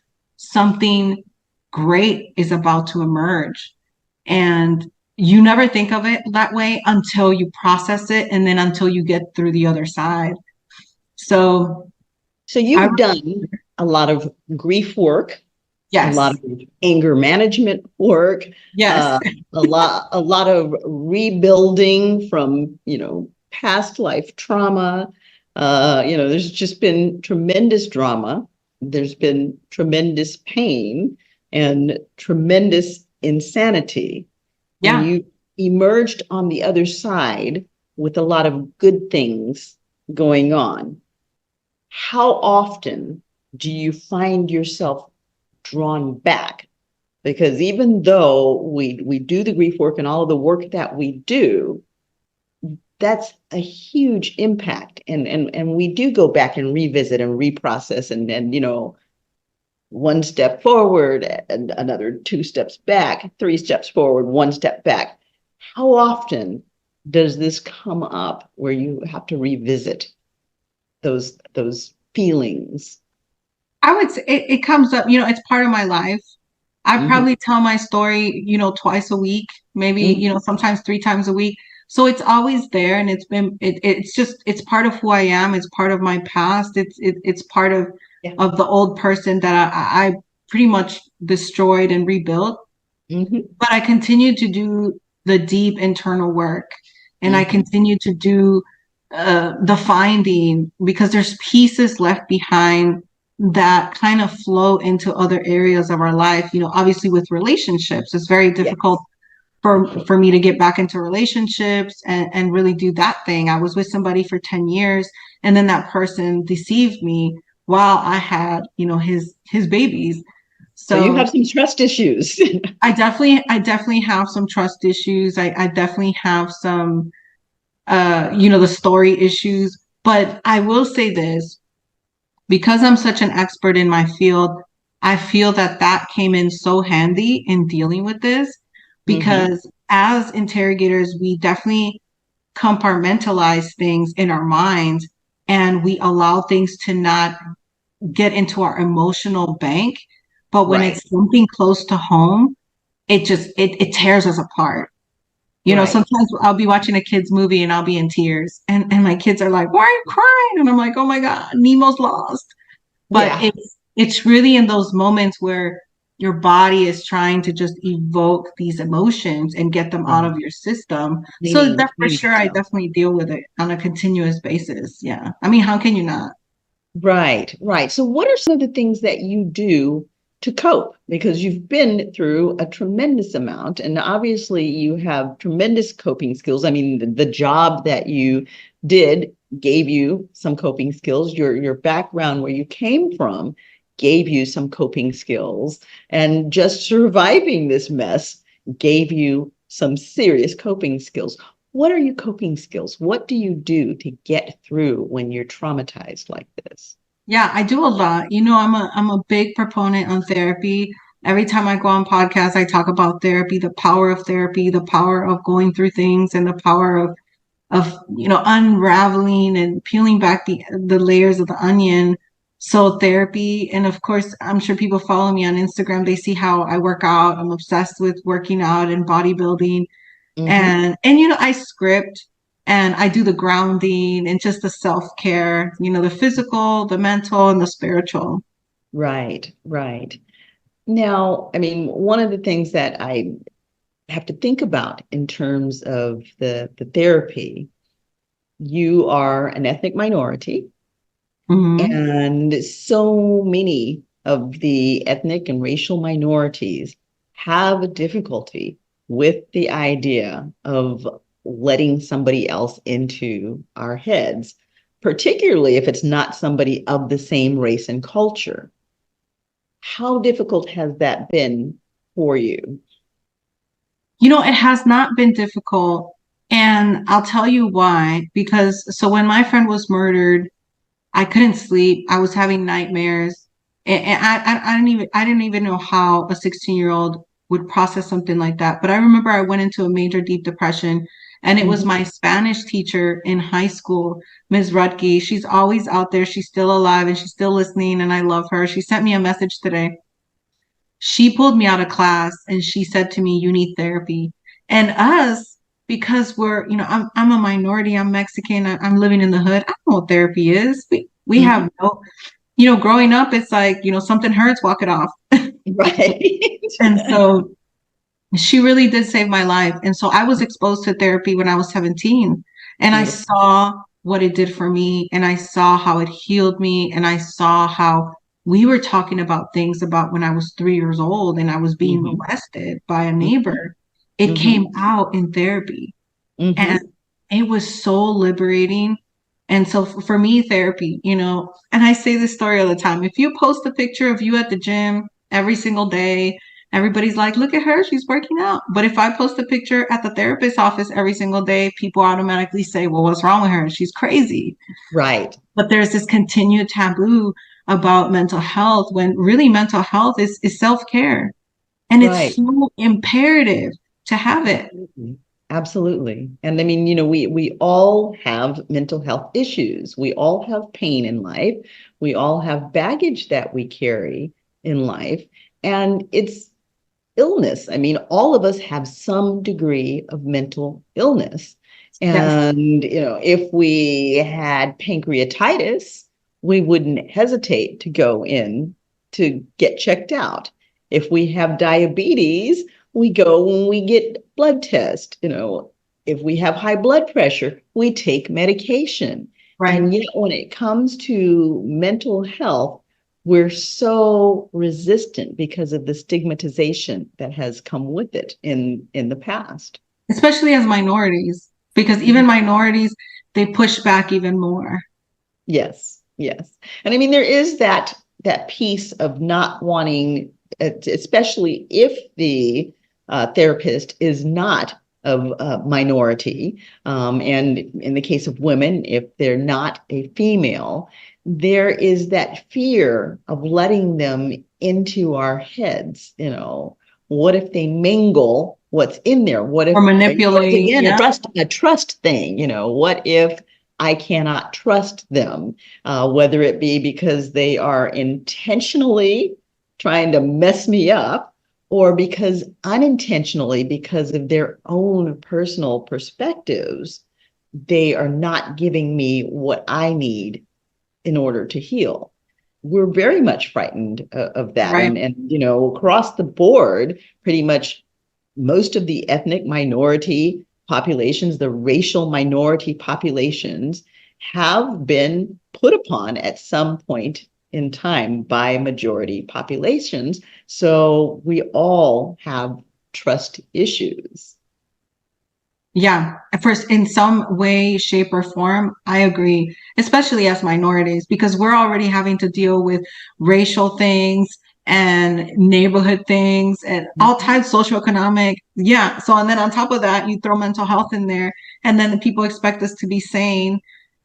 something great is about to emerge. And you never think of it that way until you process it and then until you get through the other side. So So I, you've done a lot of grief work, a lot yes, of anger management work, yes, uh, a lot of rebuilding from, past life trauma. There's just been tremendous drama. There's been tremendous pain and tremendous insanity. And yeah. you emerged on the other side with a lot of good things going on. How often do you find yourself drawn back? Because even though we do the grief work and all of the work that we do, that's a huge impact. And we do go back and revisit and reprocess and one step forward and another two steps back, three steps forward, one step back. How often does this come up where you have to revisit those feelings? I would say it comes up, it's part of my life. I Mhm. probably tell my story, twice a week, maybe, Mhm. sometimes 3 times a week. So it's always there, and it's just it's part of who I am. It's part of my past. It's part Yeah. of the old person that I pretty much destroyed and rebuilt. Mhm. But I continue to do the deep internal work, and I Mhm. continue to do the finding, because there's pieces left behind that kind of flow into other areas of our life. Obviously with relationships, it's very difficult Yes. for me to get back into relationships and really do that thing. I was with somebody for 10 years, and then that person deceived me while I had, his babies. So you have So some trust issues. I definitely have some trust issues. I definitely have some the story issues. But I will say this, because I'm such an expert in my field, I feel that that came in so handy in dealing with this, Mhm. because as interrogators, we definitely compartmentalize things in our minds, and we allow things to not get into our emotional bank. But when Right. it's something close to home, it tears us apart. Right. Sometimes I'll be watching a kid's movie and I'll be in tears, and my kids are like, "Why are you crying?" And I'm like, "Oh my God, Nemo's lost." But Yeah. it's really in those moments where your body is trying to just evoke these emotions and get them out Mhm. of your system. So Cleaning, that for cleaning sure, I stuff. definitely deal with it on a continuous basis. Yeah. I mean, how can you not? Right, right. So what are some of the things that you do to cope? Because you've been through a tremendous amount, and obviously you have tremendous coping skills. I mean, the job that you did gave you some coping skills. Your background, where you came from, gave you some coping skills, and just surviving this mess gave you some serious coping skills. What are your coping skills? What do you do to get through when you're traumatized like this? Yeah, I do a lot. I'm a big proponent on therapy. Every time I go on podcasts, I talk about therapy, the power of going through things, and the power of unraveling and peeling back the layers of the onion. So therapy, and of course, I'm sure people follow me on Instagram. They see how I work out. I'm obsessed with working out and bodybuilding, Hmm. and I script, and I do the grounding and just the self-care, the physical, the mental, and the spiritual. Right, right. Now, I mean, one of the things that I have to think about in terms of the therapy, you are an ethnic minority, Hmm. and so many of the ethnic and racial minorities have a difficulty with the idea of letting somebody else into our heads, particularly if it's not somebody of the same race and culture. How difficult has that been for you? It has not been difficult, and I'll tell you why. Because so when my friend was murdered, I couldn't sleep. I was having nightmares, and I didn't even know how a 16-year-old would process something like that. But I remember I went into a major deep depression, and it was Mhm. my Spanish teacher in high school, Ms. Rutke. She's always out there. She's still alive and she's still listening, and I love her. She sent me a message today. she pulled me out of class and she said to me, "You need therapy." And us, because we're, I'm a minority, I'm Mexican, I'm living in the hood. I don't know what therapy is. We Mhm. have no, growing up, it's like, something hurts, walk it off. Right. And so she really did save my life. And so I was exposed to therapy when I was 17, and I Beautiful. saw what it did for me, and I saw how it healed me, and I saw how we were talking about things about when I was 3 years old and I was being Hmm. molested by a Hmm. neighbor. It Hmm. came out in therapy, and Hmm. it was so liberating. And so for me, therapy, and I say this story all the time. If you post a picture of you at the gym every single day, everybody's like, look at her, she's working out. But if I post a picture at the therapist's office every single day, people automatically say, well, what's wrong with her? She's crazy. Right. But there's this continued taboo about mental health when really mental health is self-care. And it's Right. so imperative to have it. Absolutely. Absolutely. And I mean, we all have mental health issues. We all have pain in life. We all have baggage that we carry in life. And it's illness. I mean, all of us have some degree of mental illness. Yes. And, if we had pancreatitis, we wouldn't hesitate to go in to get checked out. If we have diabetes, we go when we get blood test. If we have high blood pressure, we take medication. Right. And yet, when it comes to mental health, we're so resistant because of the stigmatization that has come with it in the past. Especially as minorities, because even minorities, they push back even more. Yes, yes. And I mean, there is that piece of not wanting, especially if the therapist is not of a minority, and in the case of women, if they're not a female, there is that fear of letting them into our heads. What if they mingle what's in there? What if, Or once manipulate. again, Yeah. a trust thing? What if I cannot trust them, whether it be because they are intentionally trying to mess me up or because unintentionally, because of their own personal perspectives, they are not giving me what I need in order to heal. We're very much frightened of that. Right. And across the board, pretty much most of the ethnic minority populations, the racial minority populations, have been put upon at some point in time by majority populations. So we all have trust issues. Yeah. First, in some way, shape, or form, I agree, especially as minorities, because we're already having to deal with racial things and neighborhood things and all Mhm. types socioeconomic. Yeah. So, and then on top of that, you throw mental health in there, and then the people expect us to be sane.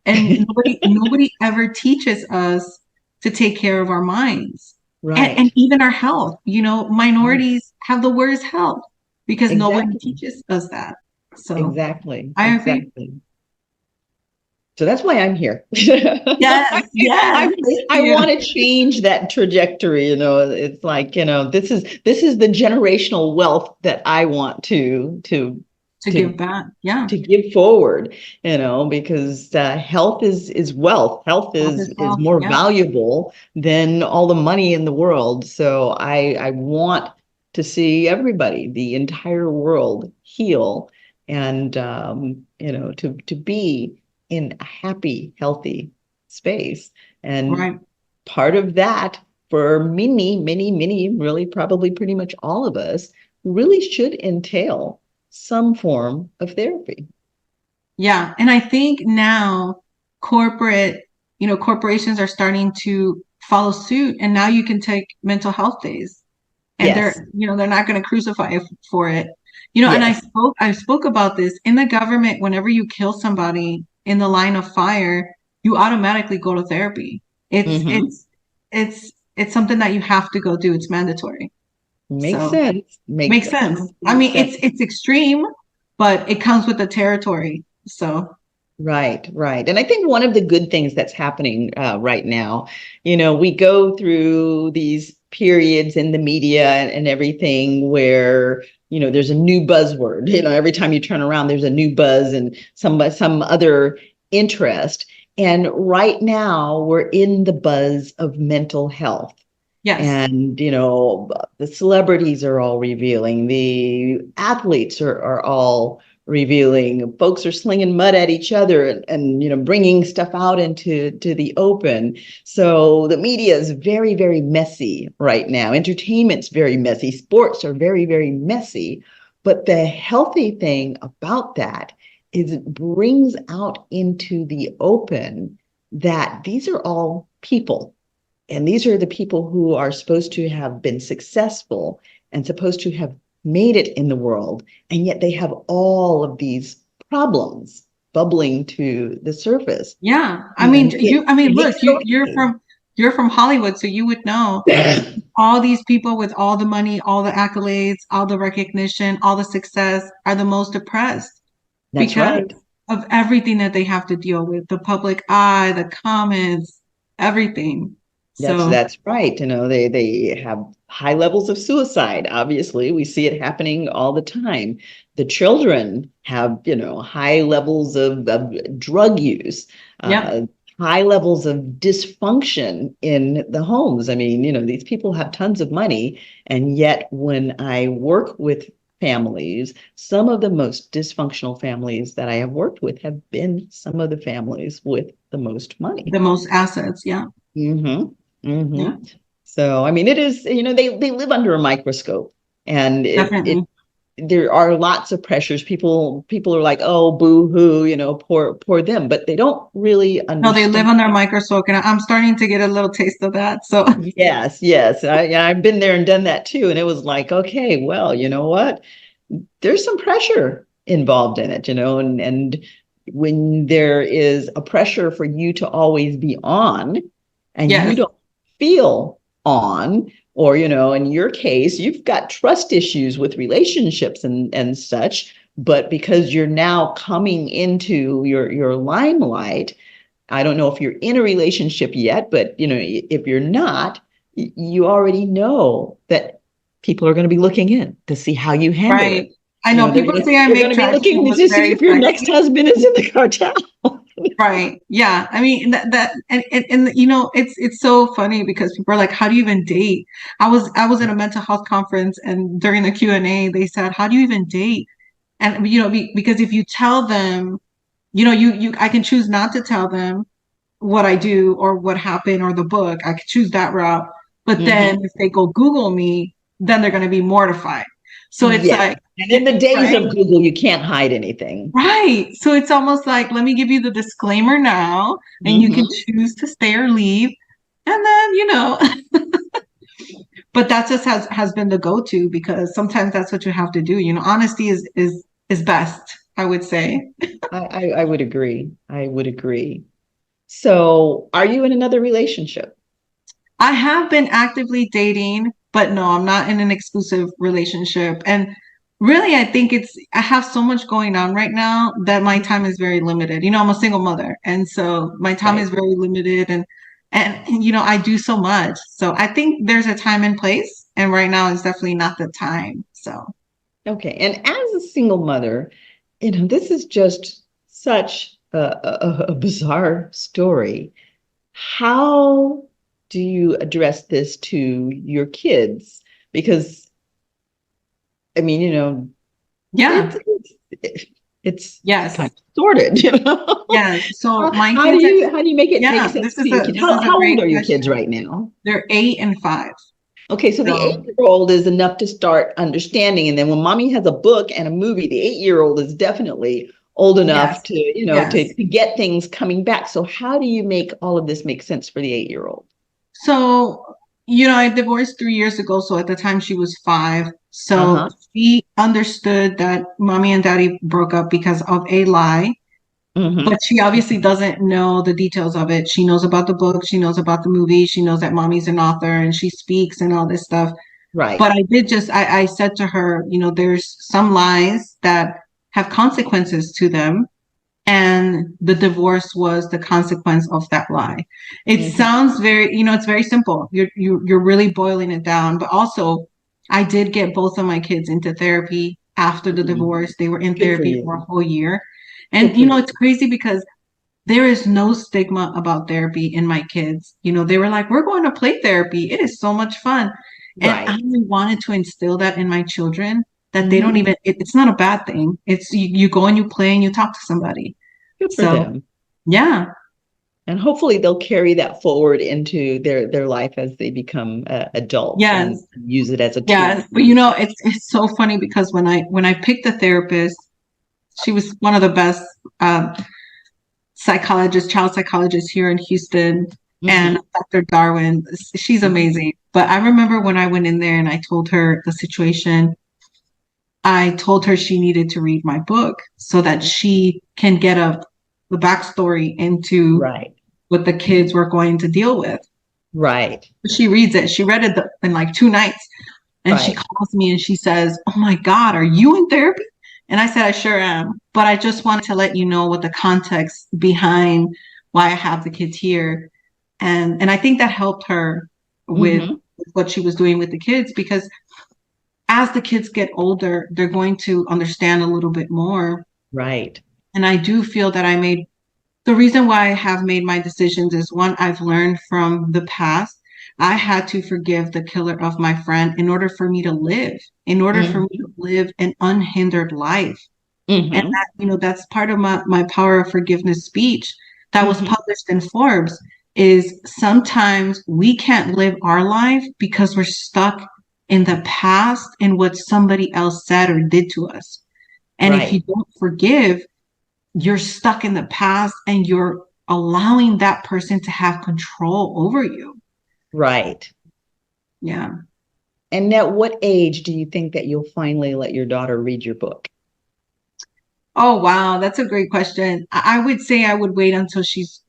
And nobody ever teaches us to take care of our minds and Right. even our health. Right. Minorities have the worst health because nobody Exactly. teaches us that. So Exactly. I agree. Exactly. So that's why I'm here. Yes, yes, I, thank I you. want to change that trajectory. It's like, this is the generational wealth that I want To to give back. Yeah. to give forward, because health is wealth. Health Health is well. more Yeah. valuable than all the money in the world. So I want to see everybody, the entire world, heal and to be in a happy, healthy space. And Right. part of that for many, many, many, really probably pretty much all of us really should entail some form of therapy. Yeah. And I think now corporate, corporations are starting to follow suit. And now you can take mental health days and Yes, they're not going to crucify you for it. And yes. I spoke about this in the government. Whenever you kill somebody in the line of fire, you automatically go to therapy. It's Hmm. it's it's something that you have to go do. It's mandatory. Makes So sense. Makes makes sense. I complete mean, sense. it's extreme, but it comes with the territory. So Right, right. And I think one of the good things that's happening right now, we go through these periods in the media and everything where, there's a new buzzword. Every time you turn around, there's a new buzz and some other interest. And right now we're in the buzz of mental health. Yes. And, the celebrities are all revealing, the athletes are all revealing, folks are slinging mud at each other and bringing stuff out into the open. So the media is very, very messy right now. Entertainment's very messy. Sports are very, very messy. But the healthy thing about that is it brings out into the open that these are all people. And these are the people who are supposed to have been successful and supposed to have made it in the world. And yet they have all of these problems bubbling to the surface. Yeah. Look, you're from Hollywood, so you would know all these people with all the money, all the accolades, all the recognition, all the success are the most depressed. That's because right. of everything that they have to deal with, the public eye, the comments, everything. That's right. They have high levels of suicide. Obviously, we see it happening all the time. The children have, high levels of drug use, high levels of dysfunction in the homes. I mean, these people have tons of money, and yet when I work with families, some of the most dysfunctional families that I have worked with have been some of the families with the most money, the most assets. Yeah. Mm-hmm. Mm-hmm. Yeah. So, I mean, it is, they live under a microscope, and there are lots of pressures. People are like, oh, boo hoo, poor them, but they don't really understand. No, they live under a microscope, and I'm starting to get a little taste of that. So yes. I've been there and done that too. And it was like, okay, well, you know what? There's some pressure involved in it, and when there is a pressure for you to always be on, and you don't feel on, or, in your case, you've got trust issues with relationships and such, but because you're now coming into your limelight, I don't know if you're in a relationship yet, but, if you're not, you already know that people are going to be looking in to see how you handle it. I know people say I make trash. Looking to see if your next husband is in the cartel. Right. Yeah. I mean that and it's so funny because people are like, how do you even date? I was in a mental health conference, and during the Q&A they said, how do you even date? And because if you tell them, I can choose not to tell them what I do or what happened or the book. I could choose that route. But then if they go Google me, then they're going to be mortified. So it's like, and in the days of Google, you can't hide anything. Right. So it's almost like, let me give you the disclaimer now, and you can choose to stay or leave. And then, but that just has been the go-to, because sometimes that's what you have to do. Honesty is best, I would say. I would agree. I would agree. So are you in another relationship? I have been actively dating, but no, I'm not in an exclusive relationship. And really, I think I have so much going on right now that my time is very limited. I'm a single mother, and so my time is very limited, and I do so much. So I think there's a time and place, and right now is definitely not the time. So okay. And as a single mother, this is just such a bizarre story. How do you address this to your kids? Because, I mean, it's yes, kind of sorted, Yeah. So how do you make it make sense to your kids? How old are your kids right now? They're 8 and 5. Okay, so the 8-year-old is enough to start understanding, and then when mommy has a book and a movie, the 8-year-old is definitely old enough to to get things coming back. So how do you make all of this make sense for the 8-year-old? So, I divorced 3 years ago. So at the time she was 5. So she understood that mommy and daddy broke up because of a lie. But she obviously doesn't know the details of it. She knows about the book. She knows about the movie. She knows that mommy's an author and she speaks and all this stuff. Right. But I said to her, there's some lies that have consequences to them. and the divorce was the consequence of that lie. It Mhm. sounds very, it's very simple. You're really boiling it down. But also, I did get both of my kids into therapy after the Mhm. divorce. They were in Good for therapy for a you. whole year. Good And for you. it's crazy because there is no stigma about therapy in my kids. They were like, we're going to play therapy. It is so much fun. And I Right. wanted to instill that in my children, that they don't Mhm. even, it's not a bad thing. It's you go and you play and you talk to somebody. Good for So them. yeah, And hopefully they'll carry that forward into their life as they become adults and yes, use it as a tool. yes. But it's so funny because when I picked a therapist, she was one of the best um, child psychologists here in Houston, and Hmm. Dr. Darwin. She's Hmm. amazing. But I remember when I went in there and I told her the situation, I told her she needed to read my book so that she can get the backstory into Right. what the kids were going to deal with. Right. She reads it. She read it in like 2 nights. And she Right. calls me and she says, "Oh my God, are you in therapy?" And I said, "I sure am. But I just wanted to let you know what the context behind why I have the kids here." And I think that helped her with Hmm. what she was doing with the kids, because as the kids get older, they're going to understand a little bit more. Right. And I do feel that the reason why I have made my decisions is, one, I've learned from the past. I had to forgive the killer of my friend in order for me to live, in order for me Hmm. to live an unhindered life. And Hmm. that's part of my power of forgiveness speech that was Hmm. published in Forbes, is sometimes we can't live our life because we're stuck in the past and what somebody else said or did to us. And if you Right. don't forgive, you're stuck in the past and you're allowing that person to have control over you. Right. Yeah. And at what age do you think that you'll finally let your daughter read your book? Oh wow, that's a great question. I would say I would wait until she's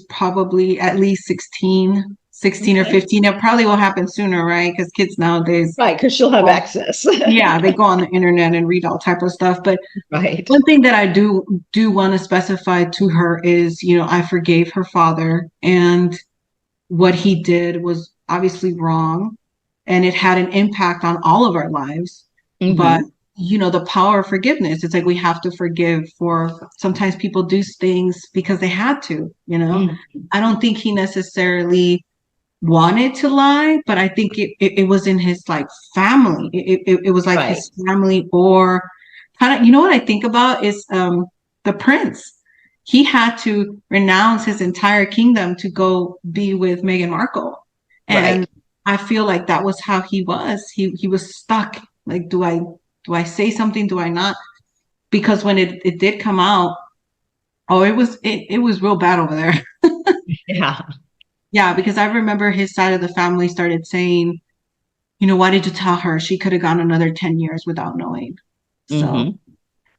probably at least 16 or Okay. 15. It probably will happen sooner, right? Because kids nowadays, Right, because she'll have well, access. yeah, they go on the internet and read all type of stuff. But Right. one thing that I do want to specify to her is, I forgave her father, and what he did was obviously wrong, and it had an impact on all of our lives. But Hmm. the power of forgiveness, it's like we have to forgive. For sometimes people do things because they had to. Hmm. I don't think he necessarily wanted to lie, but I think it was in his like family. It was like Right. his family, or kind of, what I think about is the prince. He had to renounce his entire kingdom to go be with Meghan Markle. And Right. I feel like that was how he was. He was stuck. Like, do I say something? Do I not? Because when it did come out, oh, it was real bad over there. Yeah. Yeah, because I remember his side of the family started saying, why did you tell her? She could have gone another 10 years without knowing. So, Hmm.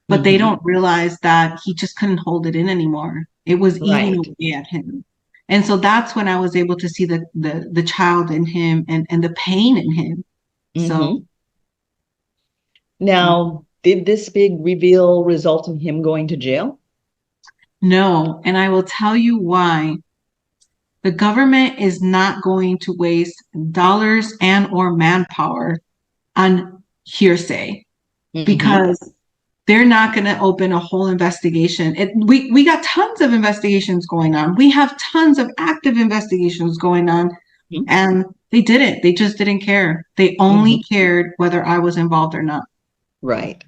but they Hmm. don't realize that he just couldn't hold it in anymore. It was eating Right. away at him. And so that's when I was able to see the child in him, and the pain in him. So, Hmm. yeah. Now, did this big reveal result in him going to jail? No, and I will tell you why. The government is not going to waste dollars and or manpower on hearsay, Hmm. because they're not going to open a whole investigation. We got tons of investigations going on. We have tons of active investigations going on, and they didn't. They just didn't care. They only Hmm. cared whether I was involved or not. Right.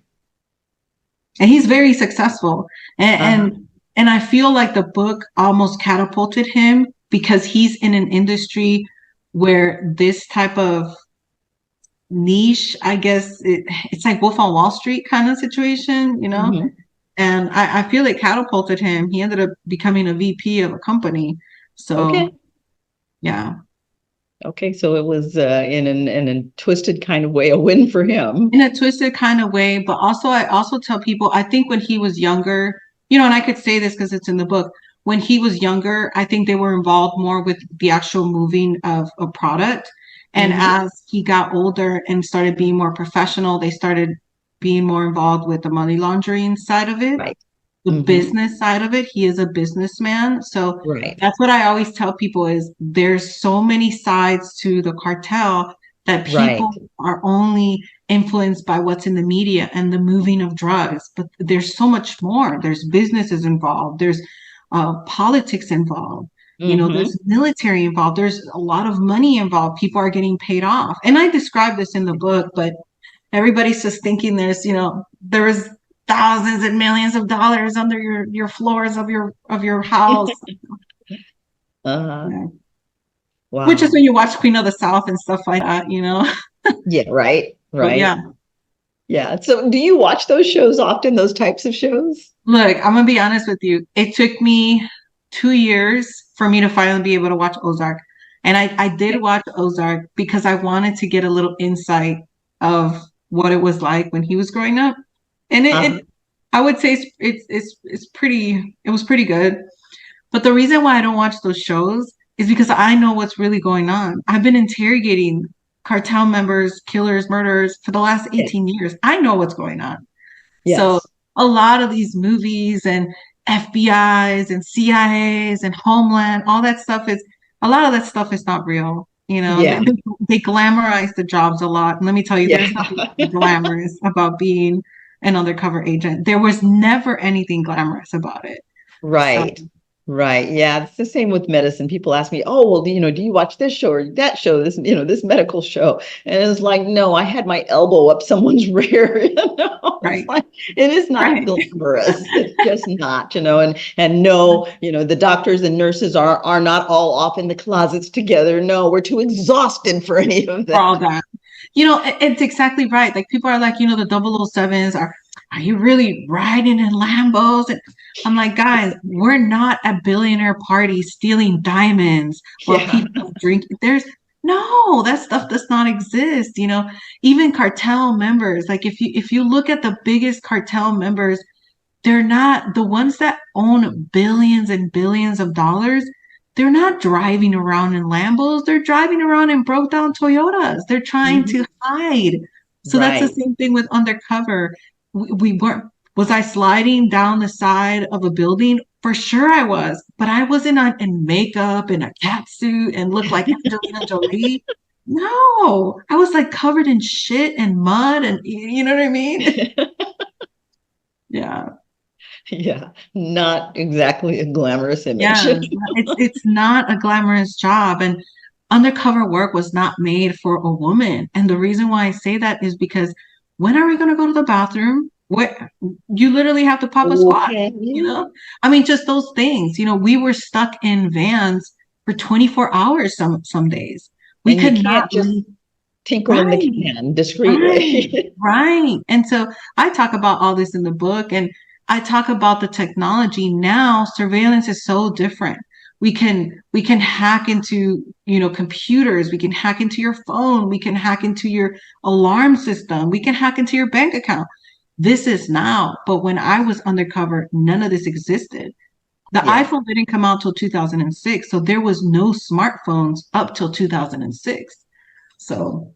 And he's very successful. And Uh-huh. and I feel like the book almost catapulted him, because he's in an industry where this type of niche, I guess it's like Wolf on Wall Street kind of situation. Hmm. And I feel it catapulted him. He ended up becoming a VP of a company. So Okay. yeah, Okay. So it was in a twisted kind of way a win for him. in a twisted kind of way. But also, I also tell people, I think when he was younger, and I could say this because it's in the book. When he was younger, I think they were involved more with the actual moving of a product. And Hmm. as he got older and started being more professional, they started being more involved with the money laundering side of it. Right. the Hmm. business side of it. He is a businessman. So Right. that's what I always tell people is there's so many sides to the cartel that Right. people are only influenced by what's in the media and the moving of drugs. But there's so much more. There's businesses involved. There's politics involved. Hmm. There's military involved. There's a lot of money involved. People are getting paid off. And I describe this in the book, but everybody's just thinking there's thousands and millions of dollars under your floors of your house. Uh-huh. Yeah. Which is Wow. when you watch Queen of the South and stuff like that. Yeah, right. But Right. yeah, Yeah. So do you watch those shows often, those types of shows? look, I'm gonna be honest with you. It took me 2 years for me to finally be able to watch Ozark. And I did watch Ozark because I wanted to get a little insight of what it was like when he was growing up. And Uh-huh. I would say it was pretty good. But the reason why I don't watch those shows is because I know what's really going on. I've been interrogating cartel members, killers, murderers for the last Yes. 18 years. I know what's going on. So Yes. a lot of these movies and FBI's and CIA's and Homeland, all that stuff is a lot of that stuff is not real. Yeah. They glamorize the jobs a lot. And let me tell you, Yeah. there's nothing glamorous about being an undercover agent. There was never anything glamorous about it. So, Right. Right. Yeah. It's the same with medicine. People ask me, oh, well, do you watch this show or that show, this medical show? And it's like, no, I had my elbow up someone's rear. It's right, like, it is not right. glamorous. It's just not, and no, the doctors and nurses are not all off in the closets together. No, we're too exhausted for any of For all that. that. It's exactly right. Like people are like, the 007s are you really riding in Lambos? And I'm like, guys, we're not a billionaire party stealing diamonds while Yeah. people drink. No, that stuff does not exist. Even cartel members, like if you look at the biggest cartel members, they're not the ones that own billions and billions of dollars. They're not driving around in Lambos. They're driving around in broke down Toyotas. They're trying Mhm. to hide. So that's the Right. same thing with Undercover. We weren't, was I sliding down the side of a building? For sure I was, but I wasn't in makeup and a cat suit and looked like Angelina Jolie. No, I was like covered in shit and mud and you know what I mean? Yeah. Yeah. Not exactly a glamorous image. Yeah, it's not a glamorous job, and undercover work was not made for a woman. And the reason why I say that is because when are we going to go to the bathroom? Where you literally have to pop a squat, Okay. you know? I mean, just those things. We were stuck in vans for 24 hours some days. We And you could not can't just leave. tinkle in the Right, can right, discreetly. right. And so I talk about all this in the book, and I talk about the technology now. Surveillance is so different. We can hack into, computers. We can hack into your phone. We can hack into your alarm system. We can hack into your bank account. This is now, but when I was undercover, none of this existed. The Yeah. iPhone didn't come out till 2006, so there was no smartphones up till 2006. So,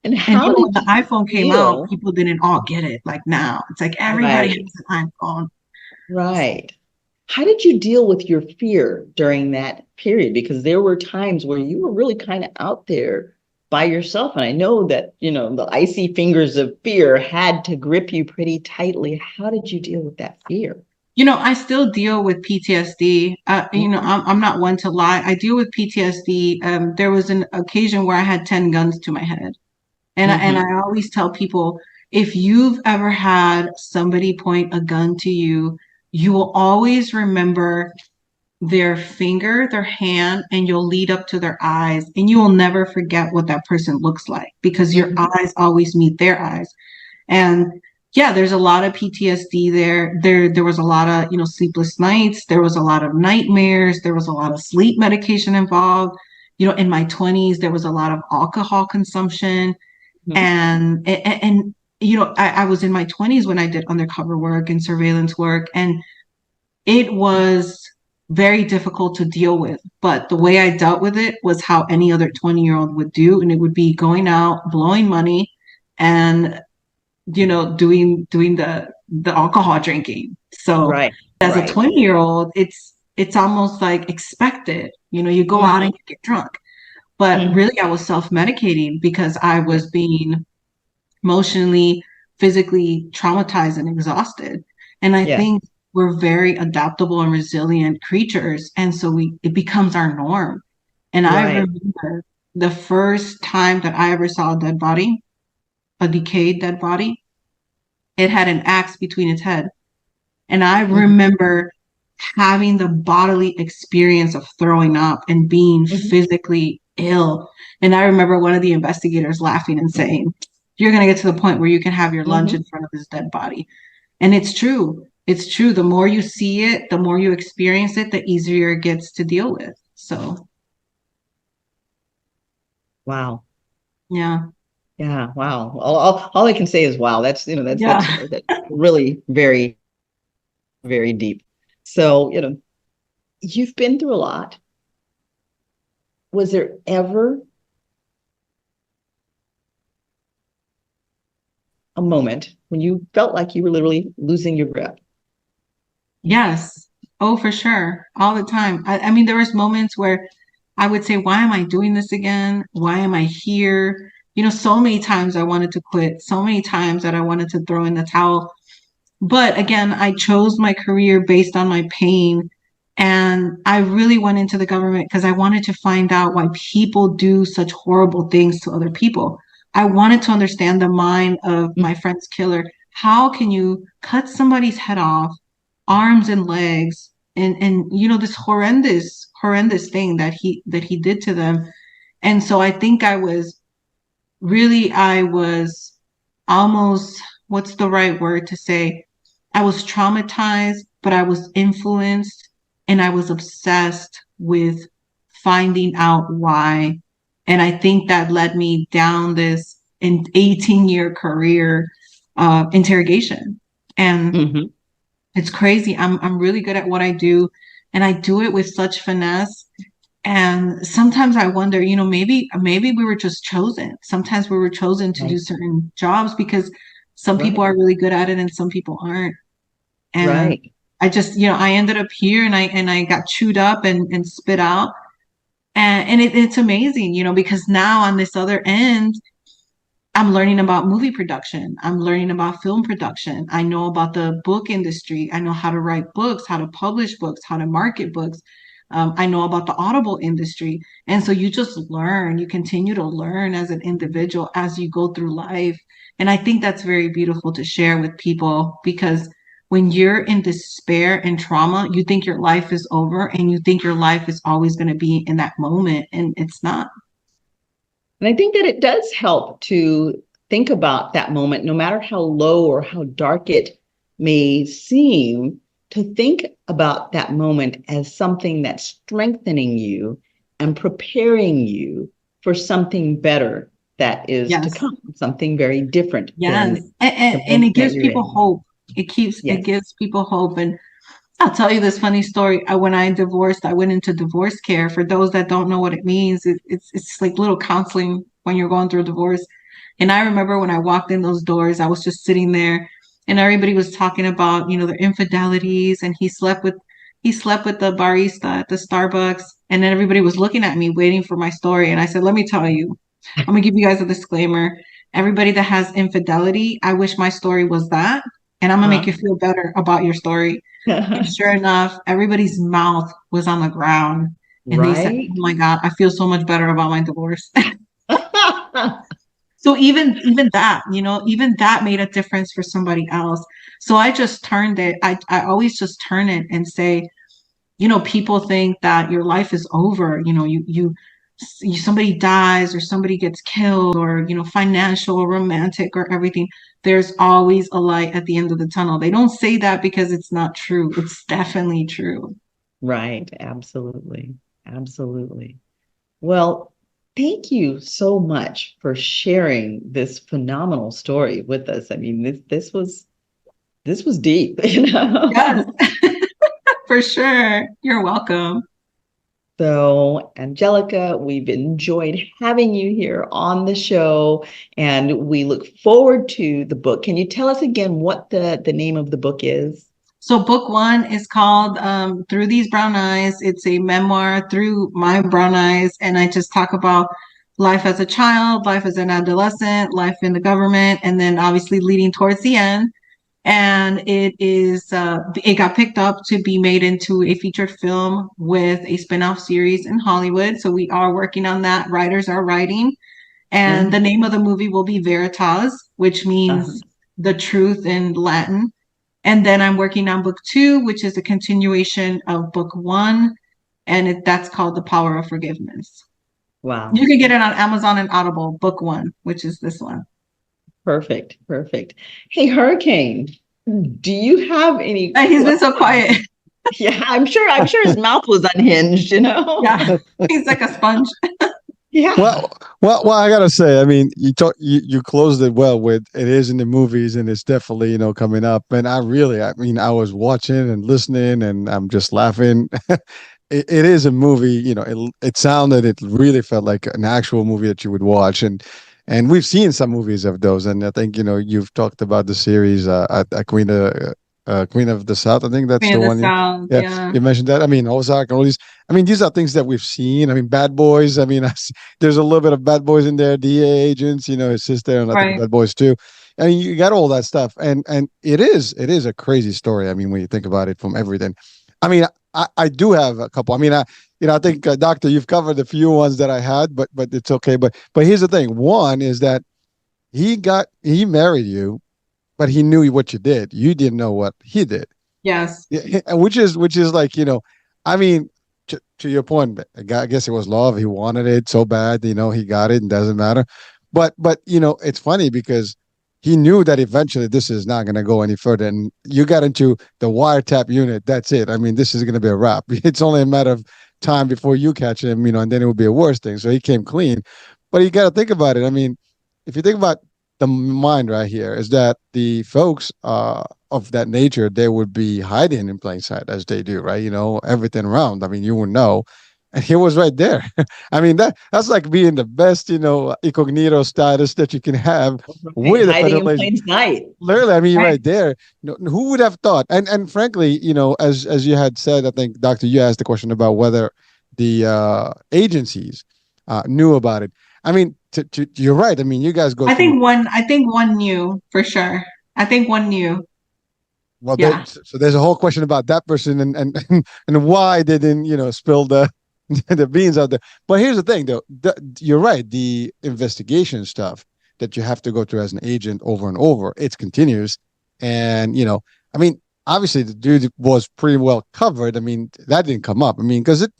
And and how when did the you iPhone came out, feel? people didn't all get it like now. It's like everybody Right. has an iPhone. Right. How did you deal with your fear during that period? Because there were times where you were really kind of out there by yourself. And I know that, the icy fingers of fear had to grip you pretty tightly. How did you deal with that fear? I still deal with PTSD. I'm not one to lie. I deal with PTSD. There was an occasion where I had 10 guns to my head. And Mm-hmm. I always tell people, if you've ever had somebody point a gun to you, you will always remember their finger, their hand, and you'll lead up to their eyes, and you will never forget what that person looks like because your Mm-hmm. eyes always meet their eyes. And yeah, there's a lot of PTSD there. There was a lot of, sleepless nights. There was a lot of nightmares. There was a lot of sleep medication involved. In my 20s, there was a lot of alcohol consumption. And I was in my 20s when I did undercover work and surveillance work, and it was very difficult to deal with. But the way I dealt with it was how any other 20-year-old would do, and it would be going out, blowing money, and doing the alcohol drinking. So Right. as a Right. 20-year-old, it's almost like expected. You go out and Hmm. you get drunk. But Hmm. really I was self-medicating because I Yeah. was being emotionally, physically traumatized and exhausted. And I Yeah. think we're very adaptable and resilient creatures. And so it becomes our norm. And I Right. remember the first time that I ever saw a dead body, a decayed dead body, it had an axe between its head. And I Hmm. remember having the bodily experience of throwing up and being Hmm. physically ill. And I remember one of the investigators laughing and saying, "You're going to get to the point where you can have your lunch Hmm. in front of this dead body." And it's true. It's true. The more you see it, the more you experience it, the easier it gets to deal with. So, Wow. yeah. Yeah. Wow. All I can say is wow. Yeah. That's really very, very deep. So, you've been through a lot. Was there ever a moment when you felt like you were literally losing your grip? Yes. Oh, for sure. All the time. I mean, there was moments where I would say, why am I doing this again? Why am I here? So many times I wanted to quit, so many times that I wanted to throw in the towel. But again, I chose my career based on my pain. And I really went into the government because I wanted to find out why people do such horrible things to other people. I wanted to understand the mind of my friend's killer. How can you cut somebody's head off, arms and legs, and this horrendous thing that he did to them? And so I think I was almost, what's the right word to say? I was traumatized, but I was influenced and I was obsessed with finding out why. And I think that led me down this 18-year career interrogation. And Mm-hmm. it's crazy. I'm really good at what I do, and I do it with such finesse. And sometimes I wonder, maybe we were just chosen. Sometimes we were chosen to do Right. certain jobs because some people Right. are really good at it and some people aren't. And Right. I just, I ended up here and I got chewed up and spit out. And it's amazing, because now on this other end, I'm learning about movie production. I'm learning about film production. I know about the book industry. I know how to write books, how to publish books, how to market books. I know about the audible industry. And so you just learn, you continue to learn as an individual as you go through life. And I think that's very beautiful to share with people because when you're in despair and trauma, you think your life is over and you think your life is always going to be in that moment. And it's not. And I think that it does help to think about that moment, no matter how low or how dark it may seem, to think about that moment as something that's strengthening you and preparing you for something better that is to Yes. come, something very different Yes. than And, the and moment it that gives you're people in. hope. It Yes. gives people hope. And I'll tell you this funny story. When I divorced, I went into divorce care. For those that don't know what it means, it's like little counseling when you're going through a divorce. And I remember when I walked in those doors, I was just sitting there and everybody was talking about, their infidelities and he slept with the barista at the Starbucks. And then everybody was looking at me waiting for my story. And I said, let me tell you, I'm gonna give you guys a disclaimer. Everybody that has infidelity, I wish my story was that. And I'm gonna make Uh-huh. you feel better about your story. And sure enough, everybody's mouth was on the ground. And they said, Right? "Oh my God, I feel so much better about my divorce." So even that, even that made a difference for somebody else. So I just turned it. I always just turn it and say, people think that your life is over. Somebody dies or somebody gets killed or financial or romantic or everything. There's always a light at the end of the tunnel. They don't say that because it's not true. It's definitely true. Right. Absolutely. Absolutely. Well, thank you so much for sharing this phenomenal story with us. I mean, this was deep, you Yes, know. for sure. You're welcome. So, Angelica, we've enjoyed having you here on the show, and we look forward to the book. Can you tell us again what the name of the book is? So book one is called Through These Brown Eyes. It's a memoir through my brown eyes. And I just talk about life as a child, life as an adolescent, life in the government, and then obviously leading towards the end. And it got picked up to be made into a featured film with a spin-off series in Hollywood. So we are working on that. Writers are writing. And the name of the movie will be Veritas, which Uh-huh. means the truth in Latin. And then I'm working on book two, which is a continuation of book one, and that's called The Power of Forgiveness. Wow. You can get it on Amazon and Audible, book one, which is this one. Perfect. Perfect. Hey, Hurricane, do you have any He's been so quiet. Yeah, I'm sure his mouth was unhinged, you know? Yeah, he's like a sponge. Yeah. Well, I gotta say, I mean, you closed it well with it is in the movies and it's definitely, coming up. And I mean, I was watching and listening and I'm just laughing. It is a movie, it really felt like an actual movie that you would watch. And we've seen some movies of those. And I think, you've talked about the series, Queen of the South. I think that's Queen the of the one. South, Yeah, yeah. you mentioned that. I mean, Ozark and all these. I mean, these are things that we've seen. I mean, Bad Boys. I mean, there's a little bit of Bad Boys in there. DA agents. His sister, and I think Right. Bad Boys too. I mean, you got all that stuff, and it is a crazy story. I mean, when you think about it from everything. I mean, I do have a couple. I mean, I think Doctor, you've covered a few ones that I had, but it's okay. But here's the thing. One is that he married you, but he knew what you did. You didn't know what he did. Yes. Yeah, which is like, I mean, to your point, I guess it was love. He wanted it so bad, he got it and doesn't matter. But it's funny because he knew that eventually this is not going to go any further. And you got into the wiretap unit. That's it. I mean, this is going to be a wrap. It's only a matter of time before you catch him, and then it would be a worse thing. So he came clean. But you got to think about it. I mean, if you think about the mind right here, is that the folks of that nature, they would be hiding in plain sight as they do, right? Everything around. I mean, you would know. And he was right there. I mean, that's like being the best, incognito status that you can have with a Hiding federal in agent. plain sight. Literally, I mean, Right. right there. Who would have thought? And frankly, as you had said, I think, Doctor, you asked the question about whether the agencies knew about it. I mean, you're right. I mean, you guys go I through. think one knew for sure. I think one knew. Well, Yeah. so there's a whole question about that person and why they didn't, spill the the beans out there. But here's the thing, though. You're right. The investigation stuff that you have to go through as an agent over and over, it's continuous. And, I mean, obviously the dude was pretty well covered. I mean, that didn't come up. I mean, because it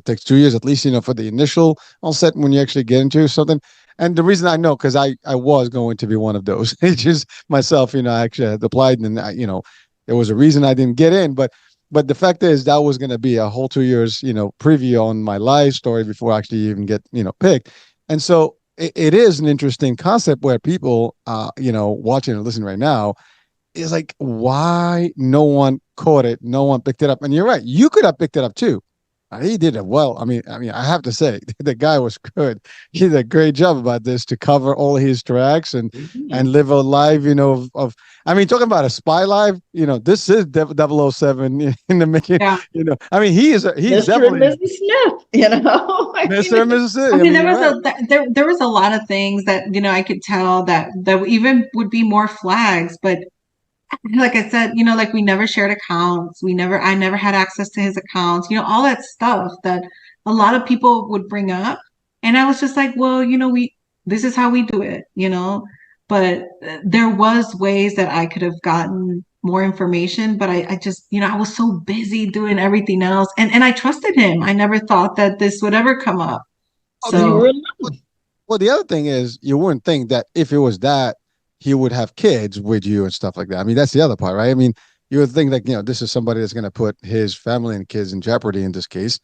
takes 2 years at least, for the initial onset when you actually get into something. And the reason I know, because I was going to be one of those agents myself, I actually had applied and, there was a reason I didn't get in, but the fact is that was going to be a whole 2 years, preview on my life story before I actually even get, picked. And so it is an interesting concept where people, watching and listening right now is like, why no one caught it? No one picked it up. And you're right. You could have picked it up too. He did it well. I mean, I have to say the guy was good. He did a great job about this to cover all his tracks and live a life, of I mean, talking about a spy life, this is 007 in the making, Yeah. I mean, he's Mr. and definitely Mrs. Smith, I mean, Mr. and Mrs. City. I mean, there you're was right. there was a lot of things that I could tell that even would be more flags, but like I said, like we never shared accounts. I never had access to his accounts, all that stuff that a lot of people would bring up. And I was just like, well, this is how we do it, but there was ways that I could have gotten more information, but I just, I was so busy doing everything else. And I trusted him. I never thought that this would ever come up. you So were Well, the other thing is you wouldn't think that if it was that he would have kids with you and stuff like that. I mean, that's the other part, right? I mean, you would think that, this is somebody that's going to put his family and kids in jeopardy in this case.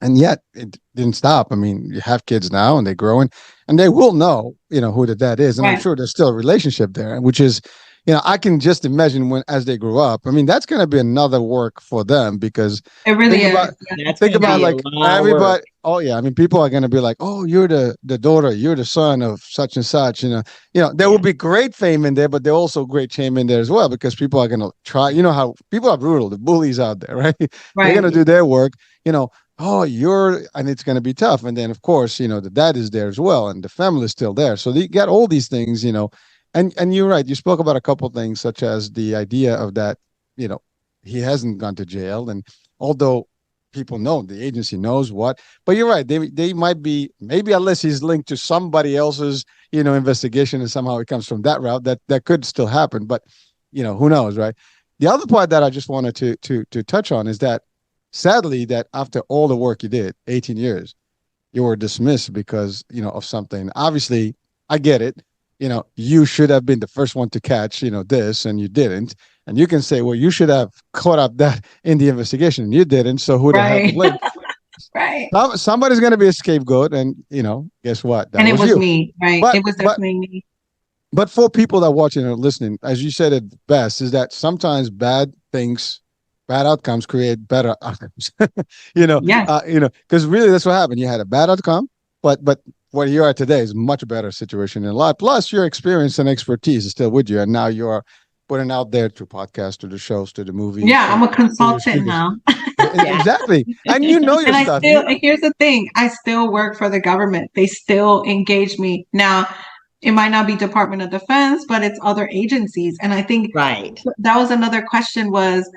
And yet it didn't stop. I mean, you have kids now and they're growing and they will know, who the dad is. And I'm right. sure there's still a relationship there, which is, I can just imagine when as they grow up. I mean, that's going to be another work for them because It really think is. about That's think going to about be a like lot of work. everybody. Oh yeah, I mean, people are going to be like, oh, you're the daughter, you're the son of such and such. There will Yeah. be great fame in there, but there also great shame in there as well because people are going to try. You know how people are brutal, the bullies out there, right? They're going Right. to do their work. Oh, and it's going to be tough. And then of course, the dad is there as well, and the family is still there. So they get all these things, and you're right. You spoke about a couple things, such as the idea of that, you know, he hasn't gone to jail, and although people know the agency knows what, but you're right. They might be maybe unless he's linked to somebody else's investigation, and somehow it comes from that route. That could still happen, but who knows, right? The other part that I just wanted to touch on is that sadly that after all the work you did, 18 years, you were dismissed because of something. Obviously, I get it. You should have been the first one to catch this, and you didn't. And you can say, well, you should have caught up that in the investigation, and you didn't. So who the hell to Right. blame? Right. Somebody's going to be a scapegoat, and guess what? That And it was was you. me, right? But It was but definitely me. but for people that are watching or listening, as you said it best, is that sometimes bad outcomes create better outcomes. Yes. Because really that's what happened. You had a bad outcome, but what you are today is a much better situation in life. Plus, your experience and expertise is still with you, and now you are putting out there to podcasts, to the shows, to the movies, Yeah, I'm a to your consultant students. now. Yeah. Exactly, and you know your And stuff. here's the thing, I still work for the government. They still engage me. Now, it might not be Department of Defense, but it's other agencies. And I think Right. that was another question was,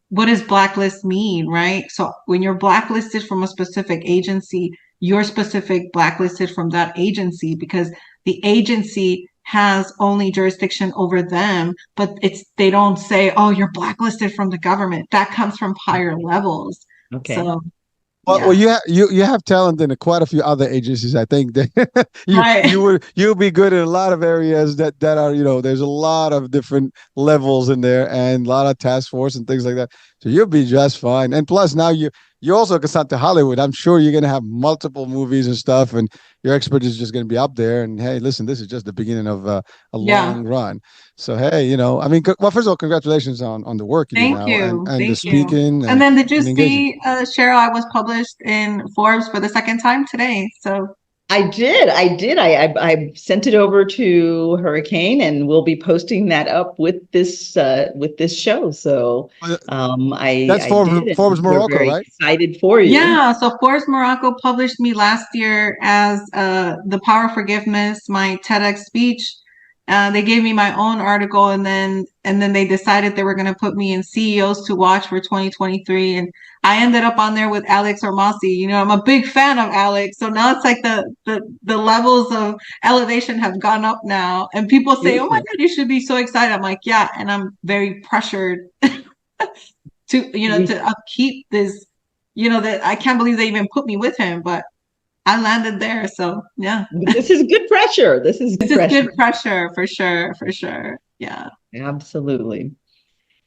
what does blacklist mean, right? So when you're blacklisted from a specific agency, you're specific blacklisted from that agency because the agency has only jurisdiction over them, but they don't say, oh, you're blacklisted from the government. That comes from higher levels. Okay. So Well, yeah. you have talent in quite a few other agencies. I think that Right. you'll be good in a lot of areas that are there's a lot of different levels in there and a lot of task force and things like that. So you'll be just fine. And plus now you also can start to Hollywood. I'm sure you're gonna have multiple movies and stuff, and your expertise is just gonna be up there. And hey, listen, this is just the beginning of a Yeah. long run. So hey, I mean, well, first of all, congratulations on the work you do Thank now and you. the Thank you. speaking And then did you and engaging. see, Cheryl, I was published in Forbes for the second time today. So I did. I did. I sent it over to Hurricane, and we'll be posting that up with this show. So That's I did, Forbes and we're Morocco, very right? excited for you. yeah, so Forbes Morocco published me last year as The Power of Forgiveness, my TEDx speech. They gave me my own article, and then they decided they were going to put me in CEOs to Watch for 2023, and I ended up on there with Alex Ormasi. I'm a big fan of Alex, so now it's like the levels of elevation have gone up now, and people say, "Oh my Beautiful. God, you should be so excited." I'm like, "Yeah," and I'm very pressured to upkeep this. That I can't believe they even put me with him, but I landed there. So yeah, This is good pressure. This is this good is pressure. good pressure for sure, for sure. Yeah. Absolutely.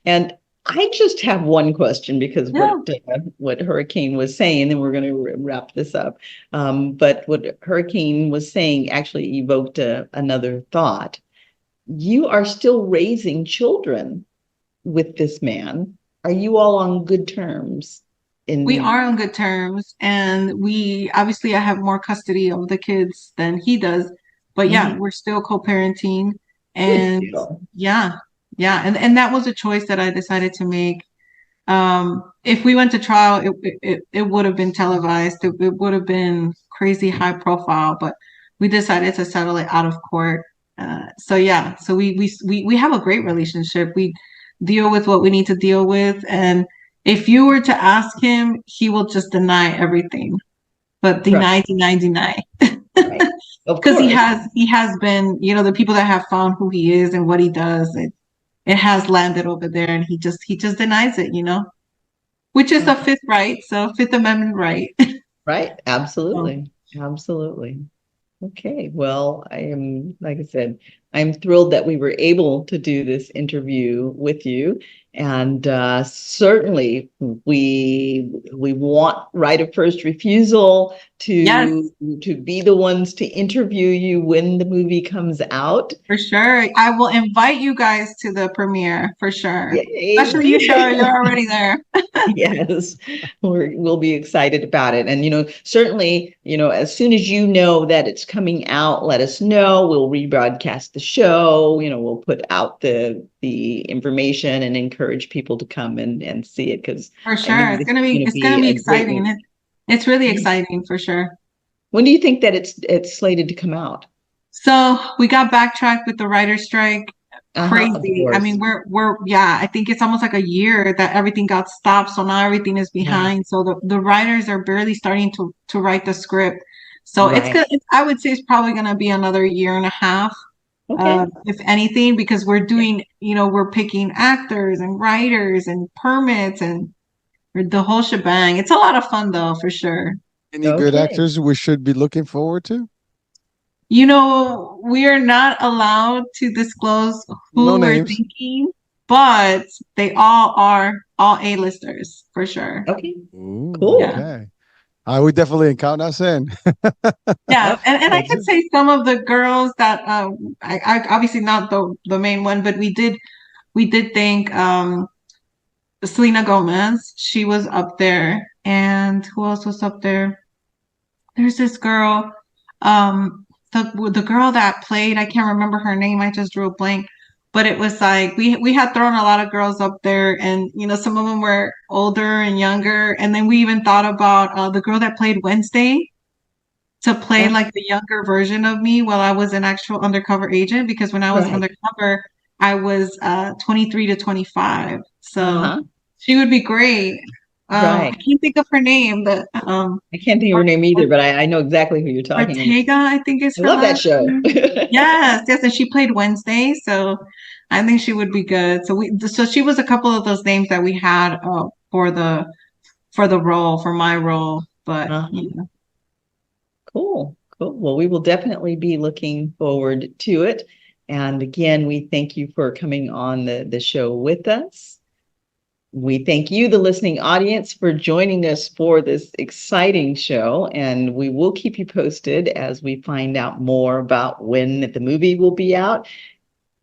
And I just have one question because Yeah. what Hurricane was saying, and we're going to wrap this up. But what Hurricane was saying actually evoked another thought. You are still raising children with this man. Are you all on good terms? We are on good terms, and we obviously I have more custody of the kids than he does, but yeah, Mhm. we're still co-parenting, Good and deal. yeah, yeah, and that was a choice that I decided to make. If we went to trial, it would have been televised. It would have been crazy high profile, but we decided to settle it out of court. So yeah, so we have a great relationship. We deal with what we need to deal with, and if you were to ask him, he will just deny everything, but Right. deny. Right. Of Because course. he has been, the people that have found who he is and what he does, it has landed over there, and he just denies it, which is a fifth right, so Fifth Amendment right. Right. So, Absolutely. Absolutely. Okay. Well, I am, like I said, I'm thrilled that we were able to do this interview with you. And certainly we want right of first refusal Yes, to be the ones to interview you when the movie comes out. for sure. I will invite you guys to the premiere for sure. Yay, Especially you, be Shara, you're there. already there. Yes, we'll be excited about it. And, certainly, as soon as you know that it's coming out, let us know. We'll rebroadcast the show. We'll put out the information and encourage people to come and see it, because For I sure. think this is going to It's gonna be be a great exciting. movie. It's really Yeah. exciting for sure. When do you think that it's slated to come out? So we got backtracked with the writer's strike. Of Crazy. I mean, course. we're yeah, I think it's almost like a year that everything got stopped. So now everything is Yeah. behind. So the writers are barely starting to write the script. So it's Right. gonna I would say it's probably gonna be another year and a half, Okay. if anything, because we're doing, we're picking actors and writers and permits and the whole shebang. It's a lot of fun though, for sure. Any good Okay. actors we should be looking forward to? We are not allowed to disclose No who we're names. thinking, but they all are all A-listers for sure. Okay. Ooh, Yeah. Cool. okay. I would definitely count us in. Yeah. And I Okay. could say some of the girls that I obviously not the main one, but we did think Selena Gomez, she was up there. And who else was up there? There's this girl, the girl that played, I can't remember her name, I just drew a blank, but it was like we had thrown a lot of girls up there, and some of them were older and younger, and then we even thought about the girl that played Wednesday to play Uh, like the younger version of me while I was an actual undercover agent, because when I was right. undercover, I was 23 to 25. So Uh-huh. she would be great. I Right. can't think of her name, but I can't think of her name either, but I know exactly who you're talking about. Ortega, I think is I her love that last show. name. Yes, yes, and she played Wednesday, so I think she would be good. So she was a couple of those names that we had for the role, for my role. But Uh-huh. Cool. Cool. Well, we will definitely be looking forward to it. And again, we thank you for coming on the show with us. We thank you, the listening audience, for joining us for this exciting show. And we will keep you posted as we find out more about when the movie will be out.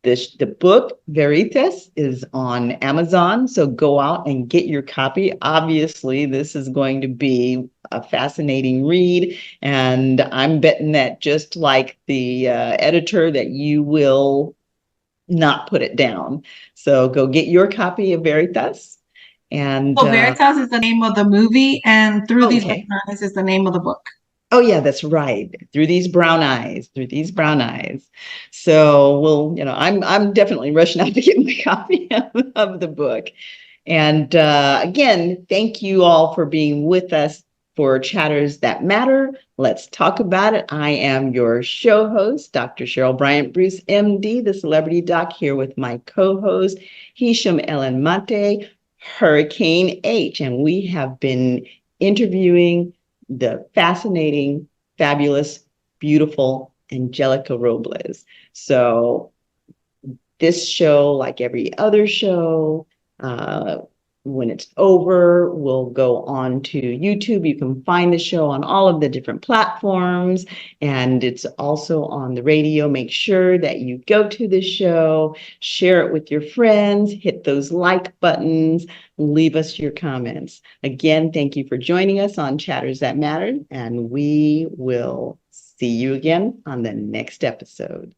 The book Veritas is on Amazon, so go out and get your copy. Obviously, this is going to be a fascinating read, and I'm betting that, just like the editor, that you will not put it down. So go get your copy of Veritas. And so Veritas is the name of the movie, and Through These Brown okay. Eyes is the name of the book. Oh yeah, that's right. Through these brown eyes, through these brown eyes. So I'm definitely rushing out to get my copy of the book. And again, thank you all for being with us for Chatters That Matter. Let's talk about it. I am your show host, Dr. Cheryl Bryant Bruce, MD, the celebrity doc, here with my co-host, Hisham Ellen Mate, Hurricane H. And we have been interviewing the fascinating, fabulous, beautiful Angelica Robles. So this show, like every other show, uh, when it's over, we'll go on to YouTube. You can find the show on all of the different platforms, and it's also on the radio. Make sure that you go to the show, share it with your friends, hit those like buttons, leave us your comments. Again, thank you for joining us on Chatters That Matter, and we will see you again on the next episode.